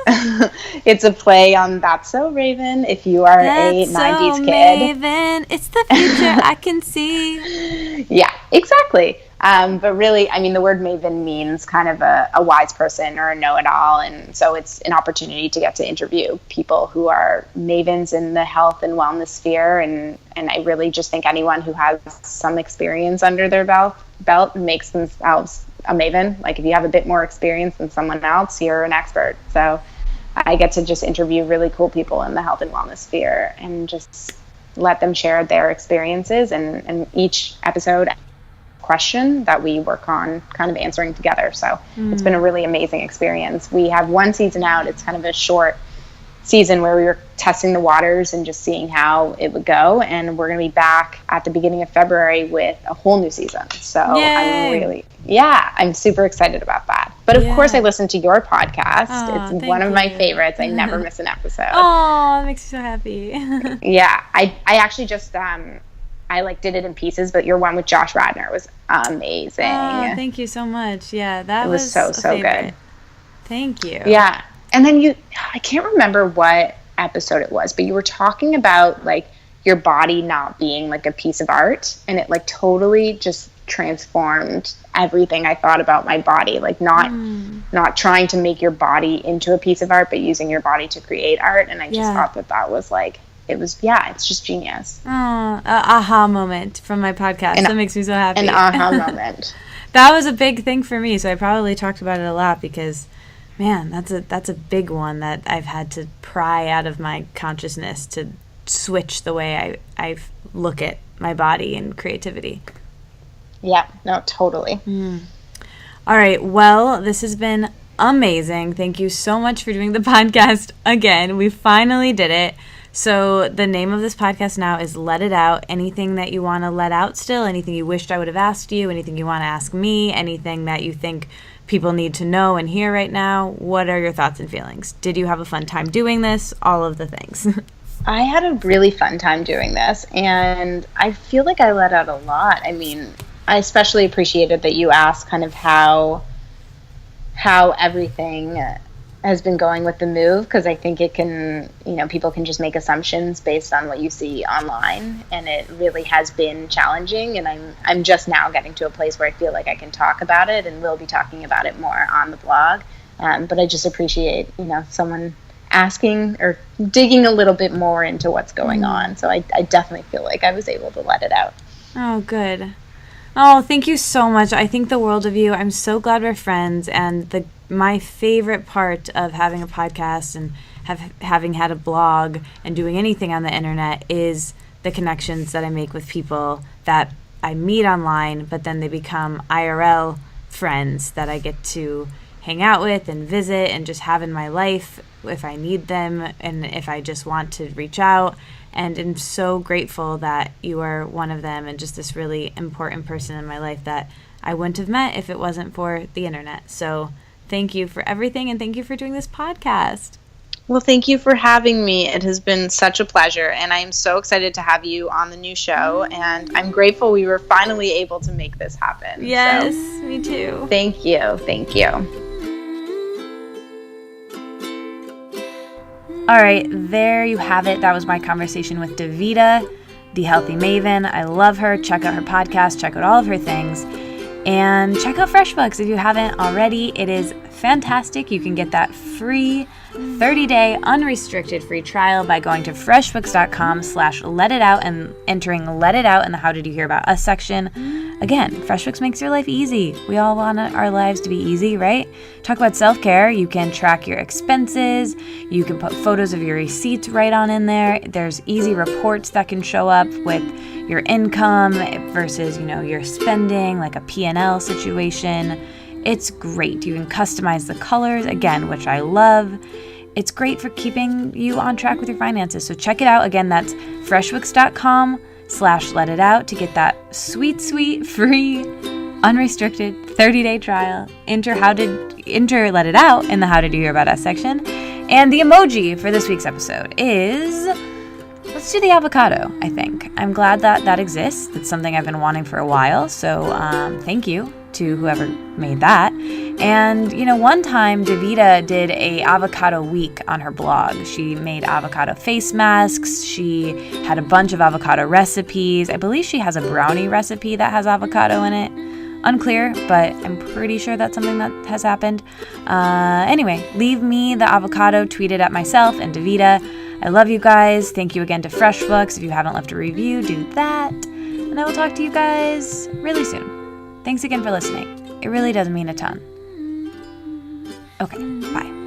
It's a play on That's So Raven, if you are a 90s kid. Maven. It's the future I can see. Yeah, exactly. But really, the word Maven means kind of a wise person or a know-it-all, and so it's an opportunity to get to interview people who are mavens in the health and wellness sphere, and I really just think anyone who has some experience under their belt makes themselves a maven. Like if you have a bit more experience than someone else, you're an expert. So I get to just interview really cool people in the health and wellness sphere and just let them share their experiences, and each episode question that we work on kind of answering together. So it's been a really amazing experience. We have one season out. It's kind of a short season where we were testing the waters and just seeing how it would go, and we're going to be back at the beginning of February with a whole new season. So Yay. I'm super excited about that. But of course I listen to your podcast. It's one of my favorites. I never miss an episode. Oh, that makes me so happy. Yeah, I actually just I did it in pieces, but your one with Josh Radnor was amazing. Oh, thank you so much. Yeah, that was so good. Thank you. Yeah. And then I can't remember what episode it was, but you were talking about like your body not being like a piece of art, and it like totally just transformed everything I thought about my body. Like not trying to make your body into a piece of art, but using your body to create art. And I just thought that was like, it's just genius. Oh, aha moment from my podcast. That makes me so happy. An aha moment. That was a big thing for me, so I probably talked about it a lot because, man, that's a big one that I've had to pry out of my consciousness to switch the way I look at my body and creativity. Yeah, no, totally. All right, well, this has been amazing. Thank you so much for doing the podcast again. We finally did it. So the name of this podcast now is Let It Out. Anything that you want to let out still, anything you wished I would have asked you, anything you want to ask me, anything that you think people need to know and hear right now, what are your thoughts and feelings? Did you have a fun time doing this? All of the things. I had a really fun time doing this, and I feel like I let out a lot. I especially appreciated that you asked kind of how everything has been going with the move, because I think it can, people can just make assumptions based on what you see online, and it really has been challenging, and I'm just now getting to a place where I feel like I can talk about it, and will be talking about it more on the blog. But I just appreciate, someone asking or digging a little bit more into what's going on. So I definitely feel like I was able to let it out. Oh, good. Oh, thank you so much. I think the world of you. I'm so glad we're friends. And my favorite part of having a podcast and having had a blog and doing anything on the internet is the connections that I make with people that I meet online, but then they become IRL friends that I get to hang out with and visit and just have in my life if I need them and if I just want to reach out. And I'm so grateful that you are one of them and just this really important person in my life that I wouldn't have met if it wasn't for the internet. So thank you for everything, and thank you for doing this podcast. Well, thank you for having me. It has been such a pleasure, and I am so excited to have you on the new show, and I'm grateful we were finally able to make this happen. Yes, me too. Thank you. Thank you. All right, there you have it. That was my conversation with Davida, the Healthy Maven. I love her. Check out her podcast. Check out all of her things. And check out FreshBooks if you haven't already. It is fantastic. You can get that free 30-day unrestricted free trial by going to freshbooks.com/letitout and entering Let It Out in the How Did You Hear About Us section. Again, FreshBooks makes your life easy. We all want our lives to be easy, right? Talk about self-care. You can track your expenses. You can put photos of your receipts right on in there. There's easy reports that can show up with your income versus, your spending, like a P&L situation. It's great. You can customize the colors, again, which I love. It's great for keeping you on track with your finances. So check it out. Again, that's freshbooks.com/letitout to get that sweet, sweet, free, unrestricted 30-day trial. Enter Let It Out in the How Did You Hear About Us section. And the emoji for this week's episode is, let's do the avocado, I think. I'm glad that exists. It's something I've been wanting for a while. So thank you to whoever made that. And, one time Davida did a avocado week on her blog. She made avocado face masks. She had a bunch of avocado recipes. I believe she has a brownie recipe that has avocado in it. Unclear, but I'm pretty sure that's something that has happened. Anyway, leave me the avocado tweeted at myself and Davida. I love you guys. Thank you again to FreshBooks. If you haven't left a review, do that. And I will talk to you guys really soon. Thanks again for listening. It really does mean a ton. Okay, bye.